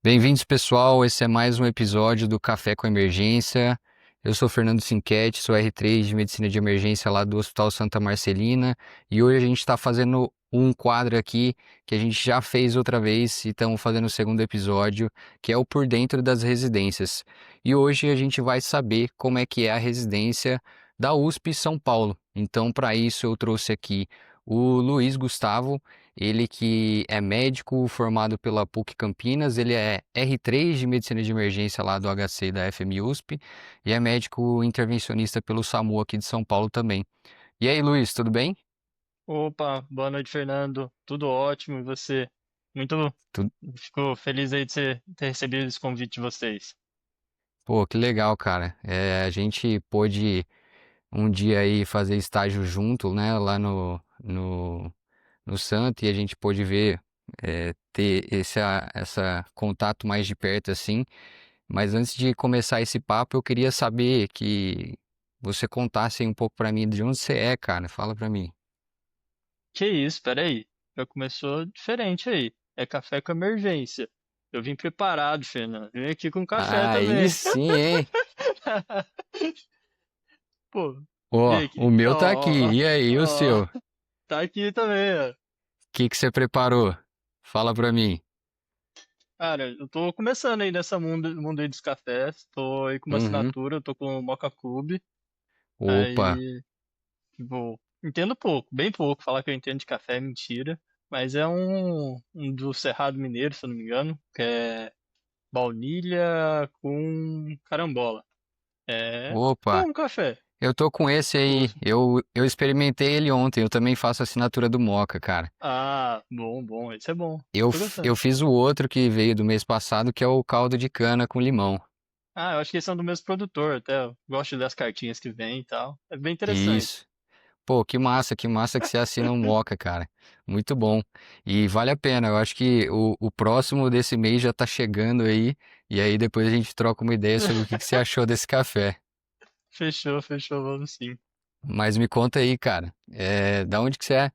Bem-vindos, pessoal. Esse é mais um episódio do Café com Emergência. Eu sou Fernando Sinquete, sou R3 de Medicina de Emergência lá do Hospital Santa Marcelina e hoje a gente está fazendo um quadro aqui que a gente já fez outra vez e estamos fazendo o segundo episódio, que é o Por Dentro das Residências. E hoje a gente vai saber como é que é a residência da USP São Paulo. Então, para isso, eu trouxe aqui o Luiz Gustavo. Ele que é médico formado pela PUC Campinas, ele é R3 de Medicina de Emergência lá do HC da FMUSP e é médico intervencionista pelo SAMU aqui de São Paulo também. E aí, Luiz, tudo bem? Opa, boa noite, Fernando. Tudo ótimo, e você? Muito, Tu- Fico feliz aí de ter recebido esse convite de vocês. Pô, que legal, cara. A gente pôde um dia aí fazer estágio junto, né, lá no Santo e a gente pôde ver, ter essa contato mais de perto assim. Mas antes de começar esse papo, eu queria saber que você contasse aí um pouco pra mim de onde você é, cara. Fala pra mim. Que isso, peraí. Já começou diferente aí. É café com emergência. Eu vim preparado, Fernando. Vim aqui com café Aí também. sim, hein? Pô, e Ó, o aqui? meu tá aqui. Ó, E aí, o ó, seu? O tá aqui também, ó. que que você preparou? Fala pra mim. Cara, eu tô começando aí nessa mundo aí dos cafés. Tô aí com uma Uhum. assinatura, eu tô com o Mocha Club. Opa. Aí. Tipo, entendo pouco, bem pouco. Falar que eu entendo de café é mentira. Mas é um do Cerrado Mineiro, se eu não me engano, que é baunilha com carambola. É Opa. bom café. Eu tô com esse aí. Gosto. Eu experimentei ele ontem. Eu também faço assinatura do Moca, cara. Ah, bom, bom. Esse é bom. Eu, Tô eu gostando. fiz o outro que veio do mês passado, que é o caldo de cana com limão. Ah, eu acho que eles são do mesmo produtor, até. Eu gosto das cartinhas que vem e tal. É bem interessante. Isso. Pô, que massa que você assina um Moca, cara. Muito bom. E vale a pena. Eu acho que o próximo desse mês já tá chegando aí. E aí depois a gente troca uma ideia sobre o que que você achou desse café. Fechou, fechou, vamos sim. Mas me conta aí, cara. Da onde que você é?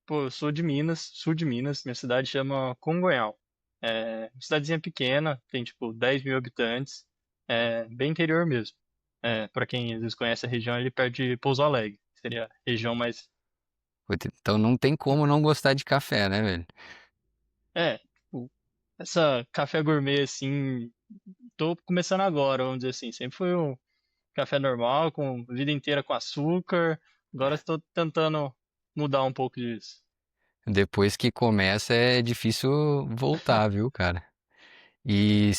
Pô, eu sou de Minas, sul de Minas. Minha cidade chama Congonhal. É uma cidadezinha pequena, tem tipo 10 mil habitantes. É bem interior mesmo. É, para quem às vezes conhece a região, ele perto de Pouso Alegre. Seria a região mais. Puta, então não tem como não gostar de café, né, velho? É, tipo, essa café gourmet assim. Tô começando agora, vamos dizer assim. Sempre foi um café normal, com vida inteira com açúcar. Agora estou tentando mudar um pouco disso. Depois que começa é difícil voltar, viu, cara? E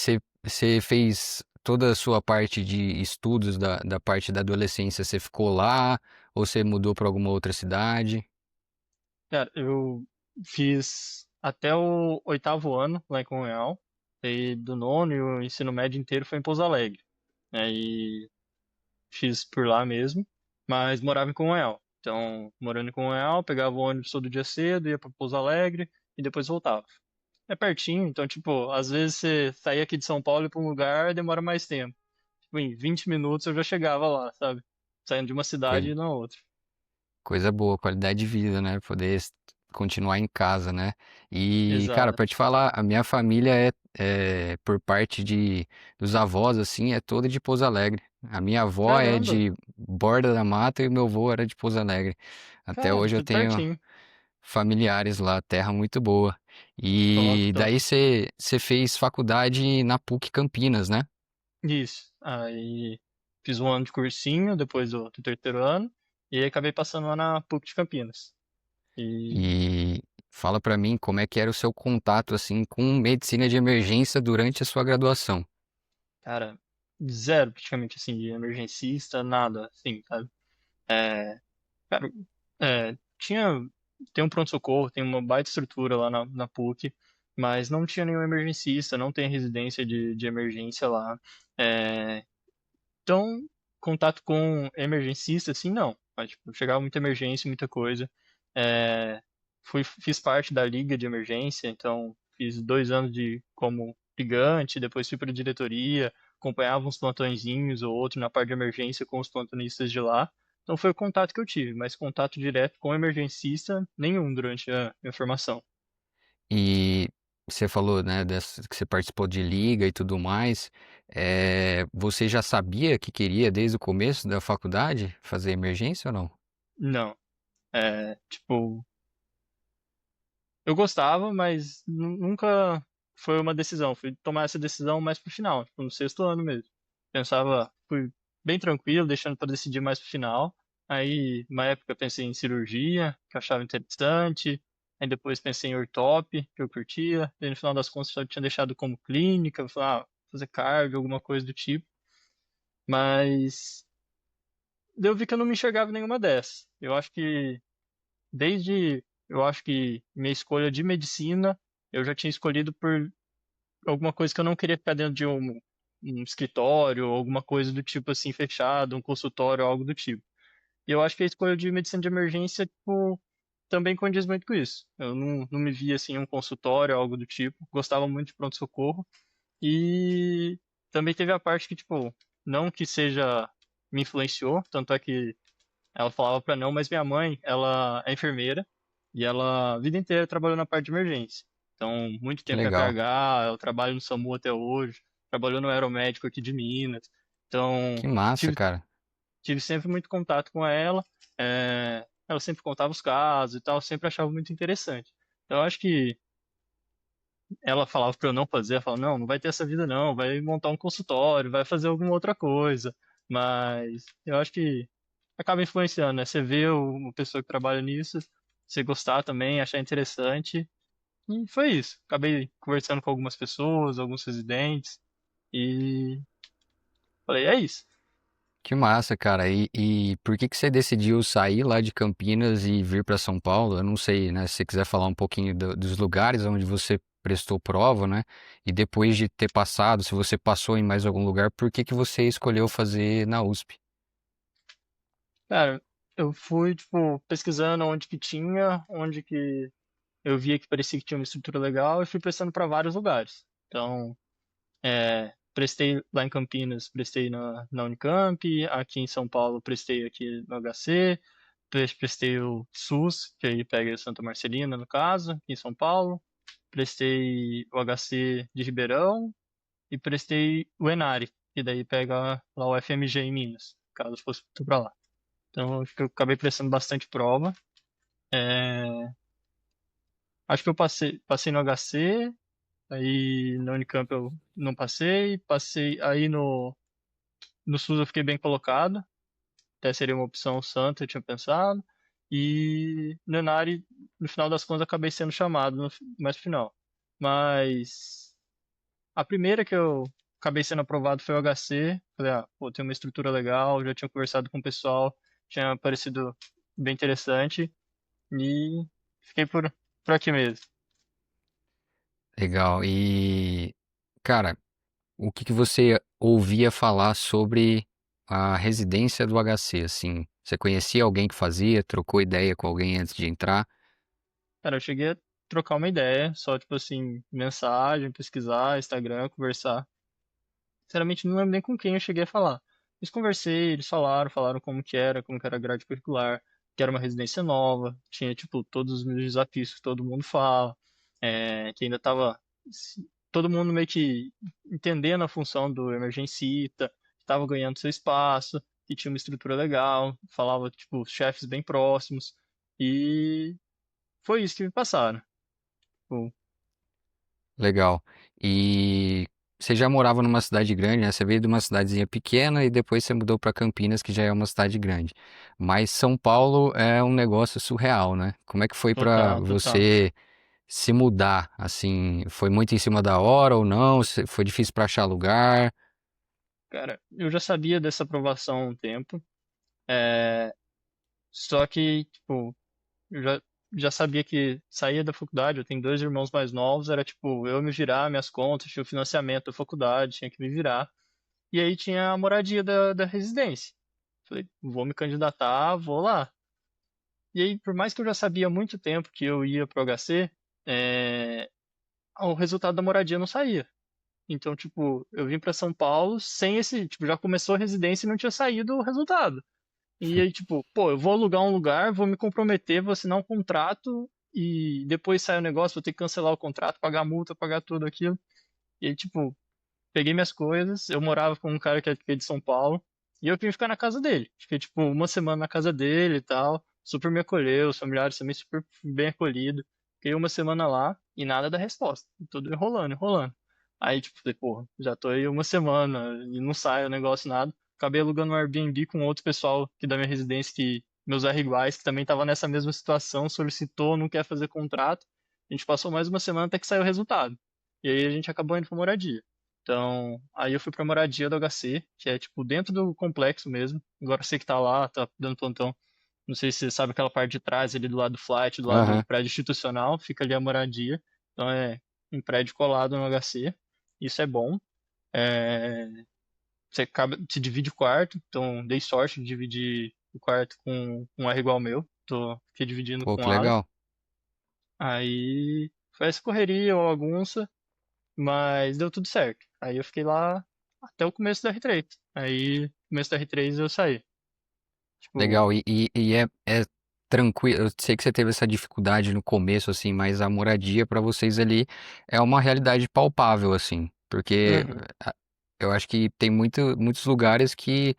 você fez toda a sua parte de estudos da parte da adolescência, você ficou lá ou você mudou para alguma outra cidade? Cara, eu fiz até o oitavo ano lá em Congonhal, e do nono e o ensino médio inteiro foi em Pouso Alegre. Aí fiz por lá mesmo, mas morava em Congonhal. Então, morando em Congonhal, pegava o ônibus todo dia cedo, ia para Pouso Alegre e depois voltava. É pertinho, então, tipo, às vezes você sair aqui de São Paulo e ir pra um lugar demora mais tempo. Tipo, em 20 minutos eu já chegava lá, sabe? Saindo de uma cidade Coisa, e na outra. coisa boa, qualidade de vida, né? Poder continuar em casa, né? E, cara, pra Exato. te falar, a minha família por parte dos avós, assim, é toda de Pouso Alegre. A minha avó é Caramba! de Borda da Mata e o meu avô era de Pouso Alegre. Até Cara, hoje eu tudo tenho pertinho. familiares lá, terra muito boa. Top, E top. daí você fez faculdade na PUC Campinas, né? Isso. Aí fiz um ano de cursinho depois do terceiro ano e aí acabei passando lá na PUC de Campinas. E, E fala pra mim como é que era o seu contato assim com medicina de emergência durante a sua graduação. cara, zero praticamente assim, de emergencista, nada, assim, sabe? É, cara, tinha, tem um pronto-socorro, tem uma baita estrutura lá na PUC, mas não tinha nenhum emergencista, não tem residência de emergência lá. É, então, contato com emergencista, assim, não. Mas, tipo, chegava muita emergência, muita coisa. É, fiz parte da liga de emergência, então fiz 2 anos de como ligante, depois fui para diretoria, acompanhava uns plantõezinhos ou outro na parte de emergência com os plantonistas de lá. Então foi o contato que eu tive, mas contato direto com emergencista, nenhum durante a minha formação. E você falou, né, que você participou de liga e tudo mais. Você já sabia que queria desde o começo da faculdade fazer emergência ou não? Não. Tipo, eu gostava, mas nunca foi uma decisão. Fui tomar essa decisão mais pro final, tipo, no sexto ano mesmo. Pensava, fui bem tranquilo, deixando para decidir mais pro final. Aí, uma época, eu pensei em cirurgia, que eu achava interessante. Aí depois pensei em ortop, que eu curtia. Aí, no final das contas, eu tinha deixado como clínica. Eu falei, fazer cardio, alguma coisa do tipo. Mas daí eu vi que eu não me enxergava em nenhuma dessas. Eu acho que minha escolha de medicina, eu já tinha escolhido por alguma coisa que eu não queria ficar dentro de um escritório, ou alguma coisa do tipo assim, fechado, um consultório, algo do tipo. E eu acho que a escolha de medicina de emergência, tipo, também condiz muito com isso. Eu não me via assim em um consultório, algo do tipo. Gostava muito de pronto-socorro. E também teve a parte que, tipo, não que seja, me influenciou, tanto é que ela falava pra não, mas minha mãe, ela é enfermeira e ela a vida inteira trabalhou na parte de emergência. Então, muito Que tempo em legal. APH, ela trabalha no SAMU até hoje, trabalhou no Aeromédico aqui de Minas. Então, Que massa, tive, cara. tive sempre muito contato com ela. Ela sempre contava os casos e tal, sempre achava muito interessante. Então, eu acho que ela falava pra eu não fazer, ela falava, não, não vai ter essa vida não, vai montar um consultório, vai fazer alguma outra coisa. Mas eu acho que acaba influenciando, né? Você vê uma pessoa que trabalha nisso, você gostar também, achar interessante. E foi isso. Acabei conversando com algumas pessoas, alguns residentes, e falei, é isso. Que massa, cara. E por que que você decidiu sair lá de Campinas e vir para São Paulo? Eu não sei, né? Se você quiser falar um pouquinho dos lugares onde você prestou prova, né? E depois de ter passado, se você passou em mais algum lugar, por que que você escolheu fazer na USP? Cara, eu fui, tipo, pesquisando onde que tinha, onde que eu via que parecia que tinha uma estrutura legal, e fui prestando para vários lugares. Então, prestei lá em Campinas, prestei na Unicamp, aqui em São Paulo prestei aqui no HC, prestei o SUS, que aí pega Santa Marcelina no caso, aqui em São Paulo, prestei o HC de Ribeirão e prestei o Enare, que daí pega lá o FMG em Minas, caso fosse para lá. Então acho que eu acabei prestando bastante prova. É, acho que eu passei no HC, aí na Unicamp eu não passei, passei aí no SUS eu fiquei bem colocado, até seria uma opção santa, eu tinha pensado. E no Enare, no final das contas, acabei sendo chamado mais no final. Mas a primeira que eu acabei sendo aprovado foi o HC. Falei, pô, tem uma estrutura legal, já tinha conversado com o pessoal, tinha parecido bem interessante. E fiquei por aqui mesmo. Legal. E, cara, o que que você ouvia falar sobre a residência do HC? Assim, você conhecia alguém que fazia, trocou ideia com alguém antes de entrar? Cara, eu cheguei a trocar uma ideia, só tipo assim, mensagem, pesquisar, Instagram, conversar. Sinceramente, não lembro nem com quem eu cheguei a falar. Mas conversei, eles falaram como que era a grade curricular, que era uma residência nova, tinha, tipo, todos os meus desafios que todo mundo fala, que ainda tava todo mundo meio que entendendo a função do emergencista, que tava ganhando seu espaço, que tinha uma estrutura legal, falava, tipo, chefes bem próximos, e foi isso que me passaram. Tipo, Legal. E você já morava numa cidade grande, né? Você veio de uma cidadezinha pequena e depois você mudou para Campinas, que já é uma cidade grande. Mas São Paulo é um negócio surreal, né? Como é que foi para total, total. você se mudar? Assim, foi muito em cima da hora ou não? Foi difícil para achar lugar? Cara, eu já sabia dessa aprovação há um tempo. É, só que, tipo, eu já sabia que saía da faculdade, eu tenho dois irmãos mais novos, era tipo, eu me virar, minhas contas, tinha o financiamento da faculdade, tinha que me virar. E aí tinha a moradia da residência. Falei, vou me candidatar, vou lá. E aí, por mais que eu já sabia há muito tempo que eu ia pro HC, é, o resultado da moradia não saía. Então, tipo, eu vim pra São Paulo sem esse, tipo, já começou a residência e não tinha saído o resultado. E aí, tipo, pô, eu vou alugar um lugar, vou me comprometer, vou assinar um contrato, e depois sai o negócio, vou ter que cancelar o contrato, pagar multa, pagar tudo aquilo. E aí, tipo, peguei minhas coisas, eu morava com um cara que é de São Paulo, e eu vim ficar na casa dele. Fiquei, tipo, uma semana na casa dele e tal, super me acolheu, os familiares também super bem acolhido. Fiquei uma semana lá e nada da resposta. Tudo enrolando, enrolando. Aí, tipo, falei, porra, já tô aí uma semana e não sai o negócio, nada. Acabei alugando um Airbnb com outro pessoal aqui da minha residência, que meus R iguais, que também tava nessa mesma situação, solicitou, não quer fazer contrato. A gente passou mais uma semana até que saiu o resultado. E aí a gente acabou indo pra moradia. Então, aí eu fui pra moradia do HC, que é tipo dentro do complexo mesmo. Agora você que tá lá, tá dando plantão. Não sei se você sabe aquela parte de trás ali do lado do flat, do lado do Aham. prédio institucional, fica ali a moradia. Então é um prédio colado no HC. Isso é bom. É, você acaba, se divide o quarto, então dei sorte de dividir o quarto com um R igual ao meu. Fiquei dividindo Pô, com o que Alan. legal. Aí foi essa correria ou bagunça. Mas deu tudo certo. Aí eu fiquei lá até o começo da R3. Aí, no começo da R3 eu saí. Tipo, Legal. E é tranquilo. Eu sei que você teve essa dificuldade no começo, assim, mas a moradia para vocês ali é uma realidade palpável, assim. Porque uhum, ah, eu acho que tem muitos lugares que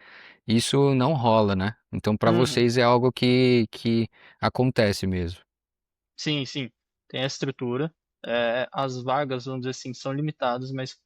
isso não rola, né? Então, para uhum. vocês é algo que acontece mesmo. Sim, sim. Tem a estrutura. É, as vagas, vamos dizer assim, são limitadas, mas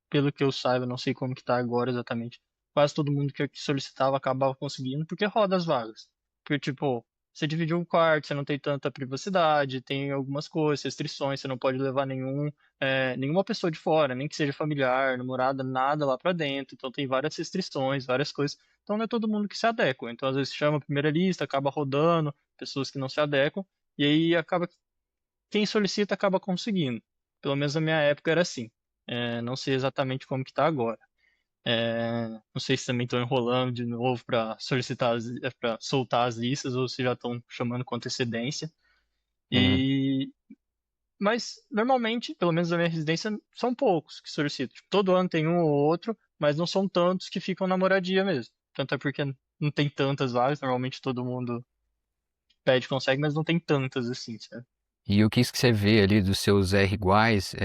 pelo que eu saiba, não sei como que tá agora exatamente. Quase todo mundo que solicitava acabava conseguindo, porque roda as vagas. Porque, tipo, você dividiu um quarto, você não tem tanta privacidade, tem algumas coisas, restrições, você não pode levar nenhuma pessoa de fora, nem que seja familiar, namorada, nada lá pra dentro. Então tem várias restrições, várias coisas. Então não é todo mundo que se adequa. Então às vezes chama a primeira lista, acaba rodando, pessoas que não se adequam, e aí acaba quem solicita acaba conseguindo. Pelo menos na minha época era assim. É, não sei exatamente como que tá agora. É, não sei se também estão enrolando de novo para solicitar, para soltar as listas ou se já estão chamando com antecedência. Uhum. E mas normalmente, pelo menos na minha residência, são poucos que solicitam. Tipo, todo ano tem um ou outro, mas não são tantos que ficam na moradia mesmo. Tanto é porque não tem tantas vagas, normalmente todo mundo pede, consegue, mas não tem tantas assim, sabe? E o que isso que você vê ali dos seus R iguais,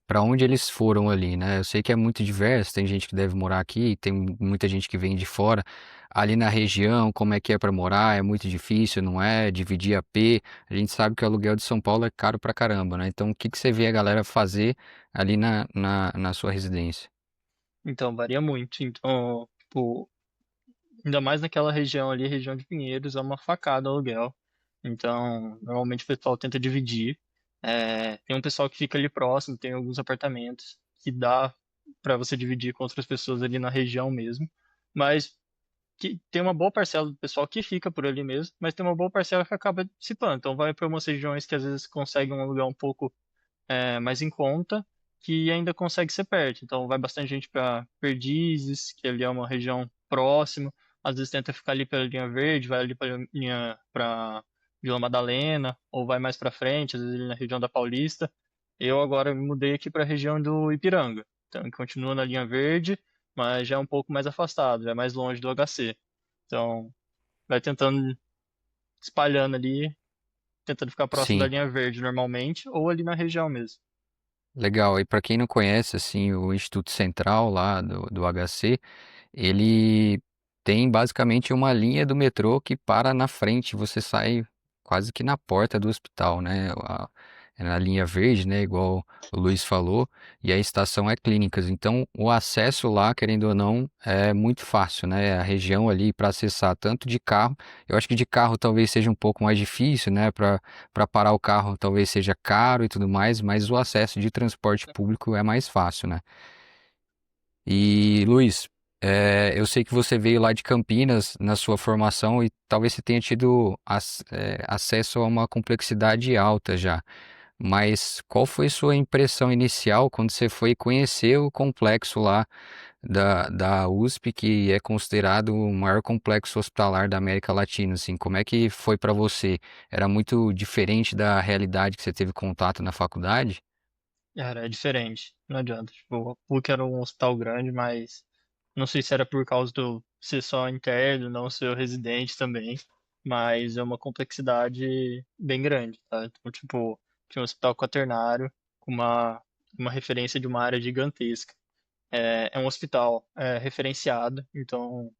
para onde eles foram ali, né? Eu sei que é muito diverso, tem gente que deve morar aqui, tem muita gente que vem de fora. Ali na região, como é que é para morar? É muito difícil, não é? Dividir AP. A gente sabe que o aluguel de São Paulo é caro pra caramba, né? Então, o que que você vê a galera fazer ali na sua residência? Então, varia muito. Então, tipo, ainda mais naquela região ali, região de Pinheiros, é uma facada o aluguel. Então, normalmente o pessoal tenta dividir. É, tem um pessoal que fica ali próximo, tem alguns apartamentos que dá para você dividir com outras pessoas ali na região mesmo. Mas que tem uma boa parcela do pessoal que fica por ali mesmo, mas tem uma boa parcela que acaba dissipando. Então vai para umas regiões que às vezes conseguem um aluguel um pouco mais em conta, que ainda consegue ser perto. Então vai bastante gente para Perdizes, que ali é uma região próxima. Às vezes tenta ficar ali pela linha verde, vai ali para linha para Vila Madalena, ou vai mais para frente, às vezes ali na região da Paulista. Eu agora me mudei aqui para a região do Ipiranga. Então continua na linha verde, mas já é um pouco mais afastado, já é mais longe do HC. Então vai tentando espalhando ali, tentando ficar próximo da Sim. linha verde normalmente, ou ali na região mesmo. Legal. E para quem não conhece, assim, o Instituto Central lá do HC, ele tem basicamente uma linha do metrô que para na frente, você sai quase que na porta do hospital, né? É na linha verde, né? Igual o Luiz falou, e a estação é clínicas. Então, o acesso lá, querendo ou não, é muito fácil, né? A região ali para acessar tanto de carro, eu acho que de carro talvez seja um pouco mais difícil, né? Para parar o carro talvez seja caro e tudo mais, mas o acesso de transporte público é mais fácil, né? E Luiz, eu sei que você veio lá de Campinas na sua formação e talvez você tenha tido acesso a uma complexidade alta já. Mas qual foi sua impressão inicial quando você foi conhecer o complexo lá da USP, que é considerado o maior complexo hospitalar da América Latina? Assim, como é que foi para você? Era muito diferente da realidade que você teve contato na faculdade? Cara, é diferente. Não adianta. Tipo, a PUC era um hospital grande, mas não sei se era por causa do ser só interno, não ser residente também. mas é uma complexidade bem grande, tá? Então, tipo, tinha um hospital quaternário com uma referência de uma área gigantesca. É um hospital referenciado, então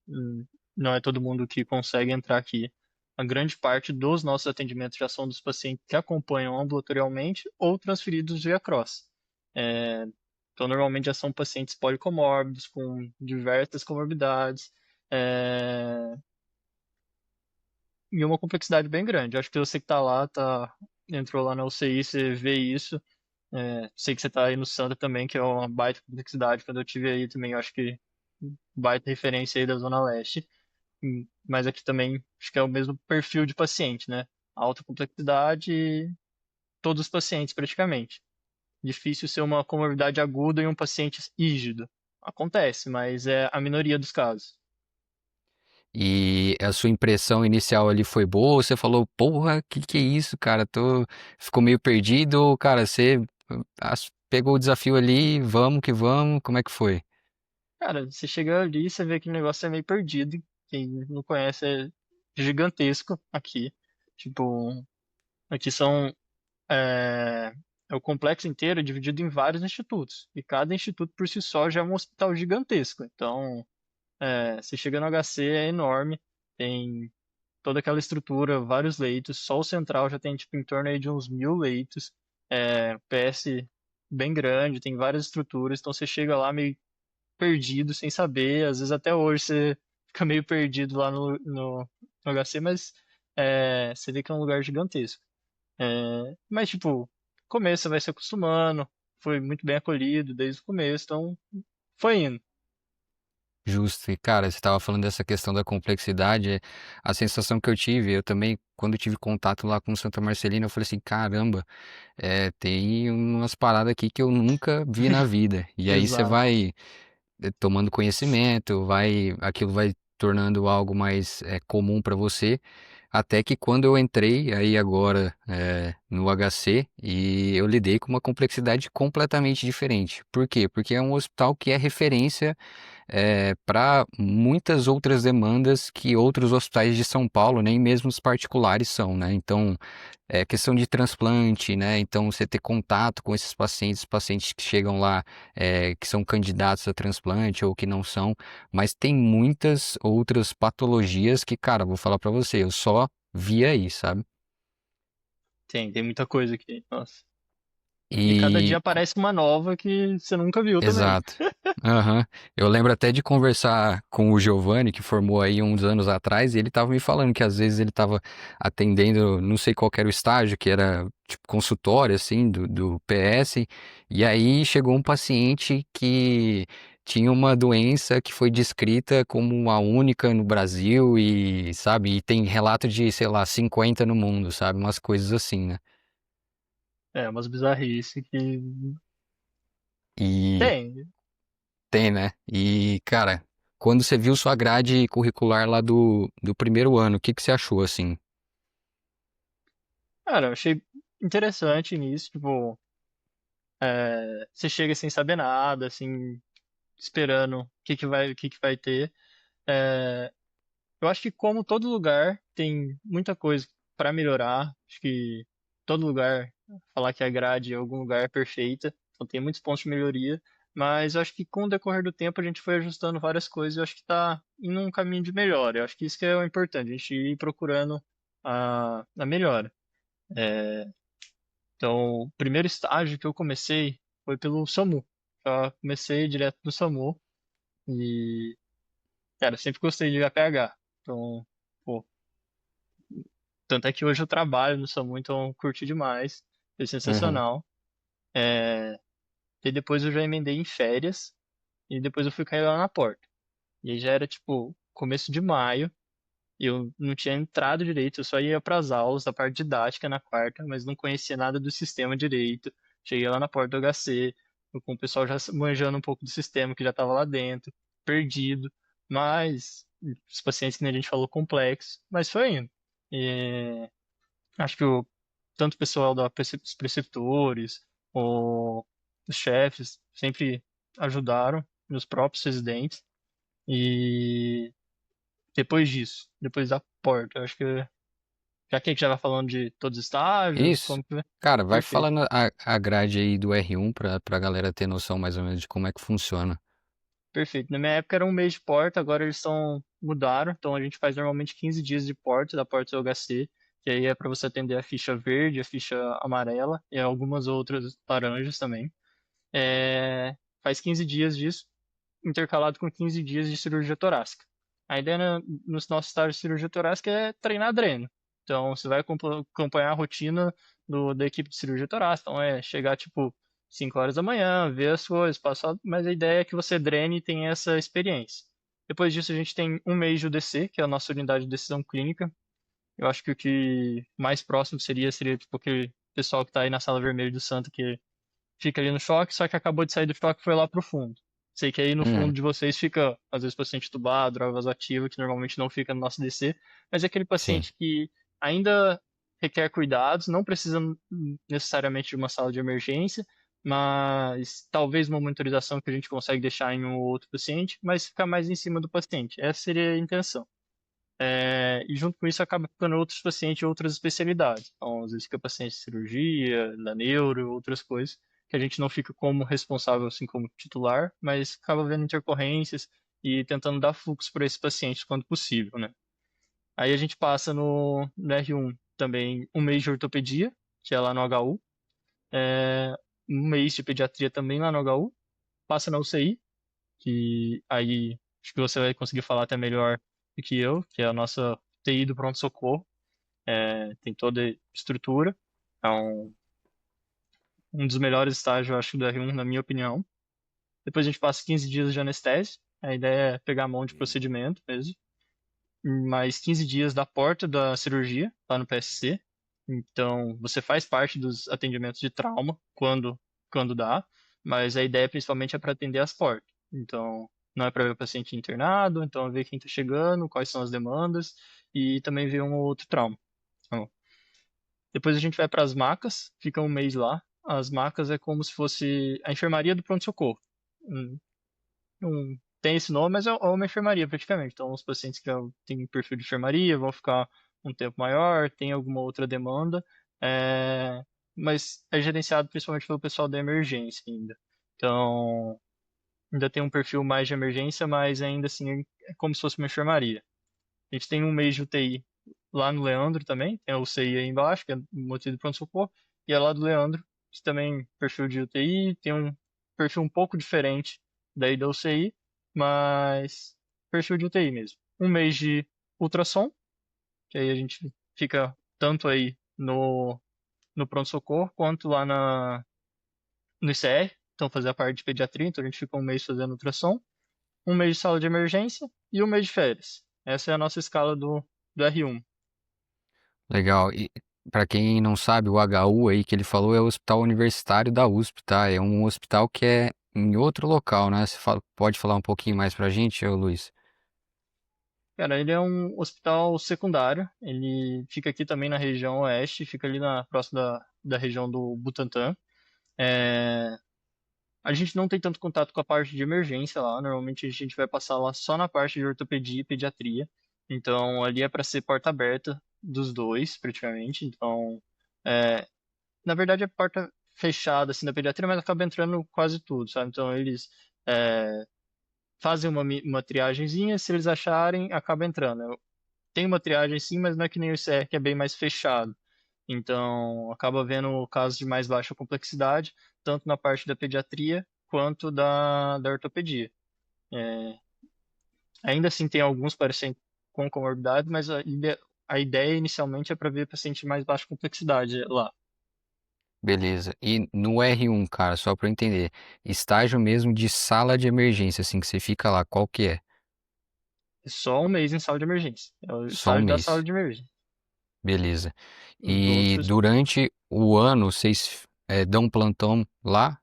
não é todo mundo que consegue entrar aqui. A grande parte dos nossos atendimentos já são dos pacientes que acompanham ambulatorialmente ou transferidos via cross. É, então, normalmente já são pacientes policomórbidos, com diversas comorbidades, é, e uma complexidade bem grande. Acho que você que está lá, entrou lá na UCI, você vê isso. Sei que você está aí no Santa também, que é uma baita complexidade. Quando eu tive aí também, eu acho que baita referência aí da Zona Leste. Mas aqui também acho que é o mesmo perfil de paciente, né? Alta complexidade e todos os pacientes praticamente. Difícil ser uma comorbidade aguda em um paciente rígido. Acontece, mas é a minoria dos casos. E a sua impressão inicial ali foi boa? Ou você falou, porra, que é isso, cara? Ficou meio perdido? Ou, cara, você pegou o desafio ali, vamos que vamos, como é que foi? Cara, você chega ali, você vê que o negócio é meio perdido. Quem não conhece é gigantesco aqui. Tipo, aqui é, é o complexo inteiro dividido em vários institutos. E cada instituto por si só já é um hospital gigantesco. Então, você chega no HC, é enorme, tem toda aquela estrutura, vários leitos. Só o central já tem tipo, em torno aí de uns 1.000 leitos. PS bem grande, tem várias estruturas. Então, você chega lá meio perdido, sem saber. Às vezes até hoje você fica meio perdido lá no HC, mas você vê que é um lugar gigantesco. Mas, tipo, começo você vai se acostumando, foi muito bem acolhido desde o começo, então foi indo. Justo. E, cara, você estava falando dessa questão da complexidade, a sensação que eu tive, eu também, quando tive contato lá com o Santa Marcelina, eu falei assim, caramba, tem umas paradas aqui que eu nunca vi na vida. E aí você Exato. vai tomando conhecimento, aquilo vai tornando algo mais comum para você, até que quando eu entrei aí agora no HC e eu lidei com uma complexidade completamente diferente. Por quê? Porque é um hospital que é referência para muitas outras demandas que outros hospitais de São Paulo, nem mesmo os particulares são, né? Então, questão de transplante, né? Então, você ter contato com esses pacientes que chegam lá, que são candidatos a transplante ou que não são, mas tem muitas outras patologias que, cara, vou falar pra você, eu só vi aí, sabe? Tem muita coisa aqui, nossa. E cada dia E aparece uma nova que você nunca viu também. Exato. Aham. Eu lembro até de conversar com o Giovanni, que formou aí uns anos atrás, e ele tava me falando que às vezes ele tava atendendo, não sei qual que era o estágio, que era tipo consultório, assim, do PS, e aí chegou um paciente que tinha uma doença que foi descrita como a única no Brasil e, sabe, e tem relato de, sei lá, 50 no mundo, sabe, umas coisas assim, né? Umas bizarrices que E tem. Tem, né? E, cara, quando você viu sua grade curricular lá do primeiro ano, o que que você achou, assim? Cara, eu achei interessante nisso, tipo, você chega sem saber nada, assim, esperando o que que vai ter. É, eu acho que como todo lugar tem muita coisa para melhorar, acho que todo lugar, falar que a grade em algum lugar é perfeita, então tem muitos pontos de melhoria, mas eu acho que com o decorrer do tempo a gente foi ajustando várias coisas e eu acho que está indo um caminho de melhora. Eu acho que isso que é o importante, a gente ir procurando a melhora. É, então, o primeiro estágio que eu comecei foi pelo SAMU. Eu comecei direto do SAMU e, cara, eu sempre gostei de APH. Então, pô, tanto é que hoje eu trabalho no SAMU, então curti demais. Foi Aham, sensacional. É, e depois eu já emendei em férias e depois eu fui cair lá na porta. E aí já era tipo começo de maio. E eu não tinha entrado direito, eu só ia para as aulas da parte didática na quarta, mas não conhecia nada do sistema direito. Cheguei lá na porta do HC, com o pessoal já manjando um pouco do sistema que já estava lá dentro, perdido, mas os pacientes que nem a gente falou complexos, mas foi indo. E acho que tanto o pessoal os preceptores, o, os chefes sempre ajudaram, e os próprios residentes. E depois disso, depois da porta, eu acho que Já que a gente já vai falando de todos os estágios, Isso. como que... Cara, vai Perfeito. falando a grade aí do R1 pra galera ter noção mais ou menos de como é que funciona. Perfeito. Na minha época era um mês de porta, agora eles mudaram, então a gente faz normalmente 15 dias de porta, da porta do HC, que aí é para você atender a ficha verde, a ficha amarela e algumas outras laranjas também. Faz 15 dias disso, intercalado com 15 dias de cirurgia torácica. A ideia no nosso estágio de cirurgia torácica é treinar dreno. Então, você vai acompanhar a rotina da equipe de cirurgia torácica. Então, é chegar, tipo, 5 horas da manhã, ver as coisas, passar... Mas a ideia é que você drene e tenha essa experiência. Depois disso, a gente tem um mês de UDC, que é a nossa unidade de decisão clínica. Eu acho que o que mais próximo seria tipo, aquele pessoal que está aí na sala vermelha do Santo, que fica ali no choque, só que acabou de sair do choque e foi lá pro fundo. Sei que aí no fundo Hum, de vocês fica, às vezes, paciente tubado, droga vasoativa, que normalmente não fica no nosso DC, mas é aquele sim. paciente que ainda requer cuidados, não precisa necessariamente de uma sala de emergência, mas talvez uma monitorização que a gente consegue deixar em um ou outro paciente, mas ficar mais em cima do paciente. Essa seria a intenção. E junto com isso acaba ficando outros pacientes de outras especialidades. Então, às vezes fica paciente de cirurgia, da neuro, outras coisas, que a gente não fica como responsável, assim como titular, mas acaba vendo intercorrências e tentando dar fluxo para esses pacientes quando possível, né? Aí a gente passa no R1 também um mês de ortopedia, que é lá no HU, é, um mês de pediatria também lá no HU, passa na UCI, que aí acho que você vai conseguir falar até melhor do que eu, que é a nossa TI do pronto-socorro, tem toda a estrutura, é um dos melhores estágios, eu acho, do R1, na minha opinião. Depois a gente passa 15 dias de anestese, a ideia é pegar a mão de procedimento mesmo, mais 15 dias da porta da cirurgia, lá no PSC, então você faz parte dos atendimentos de trauma, quando dá, mas a ideia principalmente é para atender as portas. Então, não é para ver o paciente internado, então é ver quem está chegando, quais são as demandas e também ver um ou outro trauma. Então, depois a gente vai para as macas, fica um mês lá. As macas é como se fosse a enfermaria do pronto-socorro. Hum, tem esse nome, mas é uma enfermaria praticamente. Então, os pacientes que têm perfil de enfermaria vão ficar um tempo maior, tem alguma outra demanda, é, mas é gerenciado principalmente pelo pessoal da emergência ainda. Então, ainda tem um perfil mais de emergência, mas ainda assim é como se fosse uma enfermaria. A gente tem um mês de UTI lá no Leandro também, tem a UCI aí embaixo, que é o motivo de pronto-socorro, e é lá do Leandro, que também perfil de UTI, tem um perfil um pouco diferente daí da UCI, mas perfil de UTI mesmo. Um mês de ultrassom, que aí a gente fica tanto aí no pronto-socorro quanto lá no ICR, então fazer a parte de pediatria, então a gente fica um mês fazendo ultrassom, um mês de sala de emergência e um mês de férias. Essa é a nossa escala do R1. Legal. E para quem não sabe, o HU aí que ele falou é o Hospital Universitário da USP, tá? É um hospital que é em outro local, né? Pode falar um pouquinho mais pra gente, ô Luiz? Cara, ele é um hospital secundário. Ele fica aqui também na região oeste, fica ali próximo da região do Butantã. É, a gente não tem tanto contato com a parte de emergência lá. Normalmente a gente vai passar lá só na parte de ortopedia e pediatria. Então ali é para ser porta aberta dos dois, praticamente. Então, é, na verdade é porta fechada assim da pediatria, mas acaba entrando quase tudo, sabe? Então eles fazem uma triagenzinha, se eles acharem, acaba entrando. Tem uma triagem sim, mas não é que nem o ICR, que é bem mais fechado. Então, acaba havendo casos de mais baixa complexidade, tanto na parte da pediatria quanto da ortopedia. É, ainda assim, tem alguns pacientes com comorbidade, mas a ideia inicialmente é para ver paciente de mais baixa complexidade lá. Beleza. E no R1, cara, só pra eu entender, estágio mesmo de sala de emergência, assim, que você fica lá, qual que é? É só um mês em sala de emergência. É o Só um estágio da sala mês. de emergência. Beleza. Os E outros, durante o ano, vocês dão plantão lá?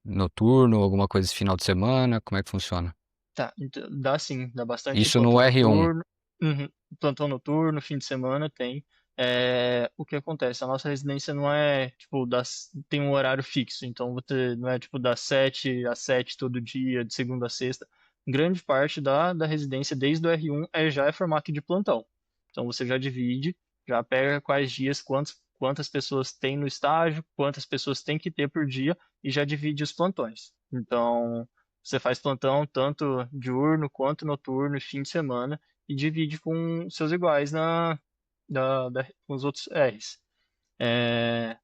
Noturno, alguma coisa esse final de semana? Como é que funciona? tá, então, dá sim, dá bastante Isso no plantão R1. noturno. Uhum, plantão noturno, fim de semana tem. O que acontece? A nossa residência não é, tipo, tem um horário fixo, então você não é, tipo, das 7 às 7 todo dia, de segunda a sexta. Grande parte da residência, desde o R1, já é formato de plantão. Então você já divide, já pega quais dias, quantas pessoas tem no estágio, quantas pessoas tem que ter por dia e já divide os plantões. Então você faz plantão tanto diurno quanto noturno, e fim de semana e divide com seus iguais com os outros Rs. É,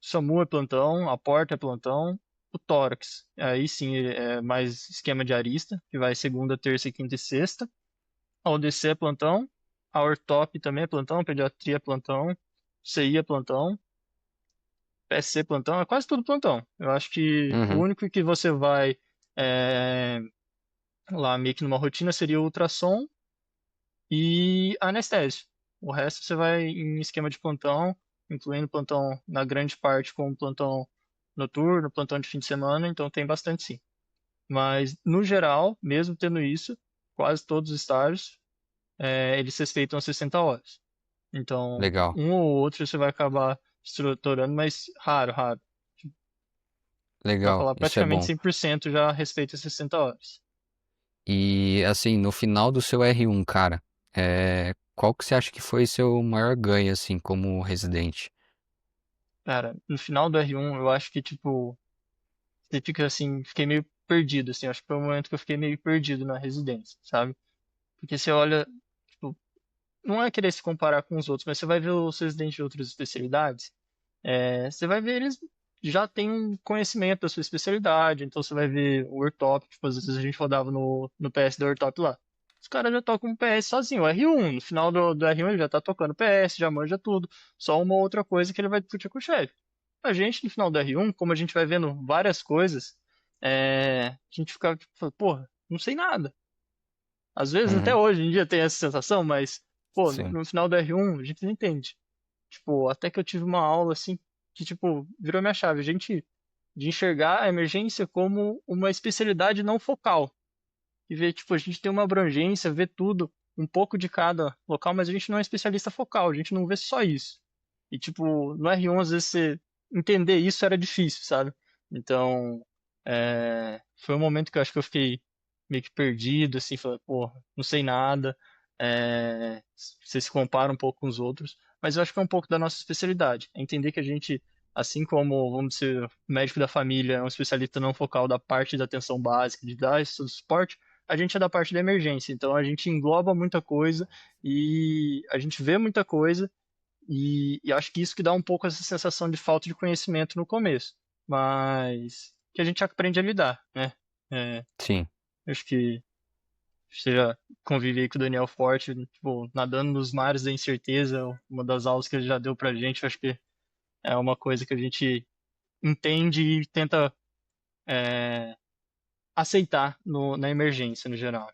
SAMU é plantão, a porta é plantão, o tórax, aí sim é mais esquema de arista, que vai segunda, terça, quinta e sexta. A ODC é plantão, a ortop também é plantão, pediatria é plantão, CI é plantão, PSC é plantão, é quase tudo plantão. Eu acho que o Uhum. único que você vai é, lá meio que numa rotina seria o ultrassom e anestésio. O resto você vai em esquema de plantão, incluindo plantão na grande parte com plantão noturno, plantão de fim de semana, então tem bastante sim. Mas no geral, mesmo tendo isso, quase todos os estágios, eles respeitam as 60 horas. Então, Legal, um ou outro você vai acabar estruturando, mas raro, raro. Pra legal, falar isso é praticamente bom. 100% já respeita as 60 horas. E assim, no final do seu R1, cara, qual que você acha que foi seu maior ganho, assim, como residente? Cara, no final do R1, eu acho que, tipo, você fica assim, fiquei meio perdido, assim, acho que foi o momento que eu fiquei meio perdido na residência, sabe? Porque você olha, tipo, não é querer se comparar com os outros, mas você vai ver os residentes de outras especialidades, você vai ver eles já têm um conhecimento da sua especialidade, então você vai ver o Ortop, tipo, às vezes a gente rodava no PS do Ortop lá. Os caras já tocam PS sozinho, o R1, no final do R1 ele já tá tocando PS, já manja tudo, só uma outra coisa que ele vai discutir com o chefe. A gente, no final do R1, como a gente vai vendo várias coisas, a gente fica tipo, porra, não sei nada. Às vezes, até Uhum, hoje em dia tem essa sensação, mas, pô, no sim. no final do R1 a gente não entende. Tipo, até que eu tive uma aula assim que, tipo, virou minha chave. A gente de enxergar a emergência como uma especialidade não focal. E ver, tipo, a gente tem uma abrangência, vê tudo, um pouco de cada local, mas a gente não é especialista focal, a gente não vê só isso. E, tipo, no R1, às vezes, você entender isso era difícil, sabe? Então, foi um momento que eu acho que eu fiquei meio que perdido, assim, falei, pô, não sei nada, você se compara um pouco com os outros, mas eu acho que é um pouco da nossa especialidade, é entender que a gente, assim como, vamos dizer, o médico da família é um especialista não focal da parte da atenção básica, de dar esse suporte, a gente é da parte da emergência, então a gente engloba muita coisa e a gente vê muita coisa e acho que isso que dá um pouco essa sensação de falta de conhecimento no começo, mas que a gente aprende a lidar, né? É, Sim, acho que você já convive aí com o Daniel Forte, tipo, nadando nos mares da incerteza, uma das aulas que ele já deu pra gente, acho que é uma coisa que a gente entende e tenta aceitar na emergência no geral.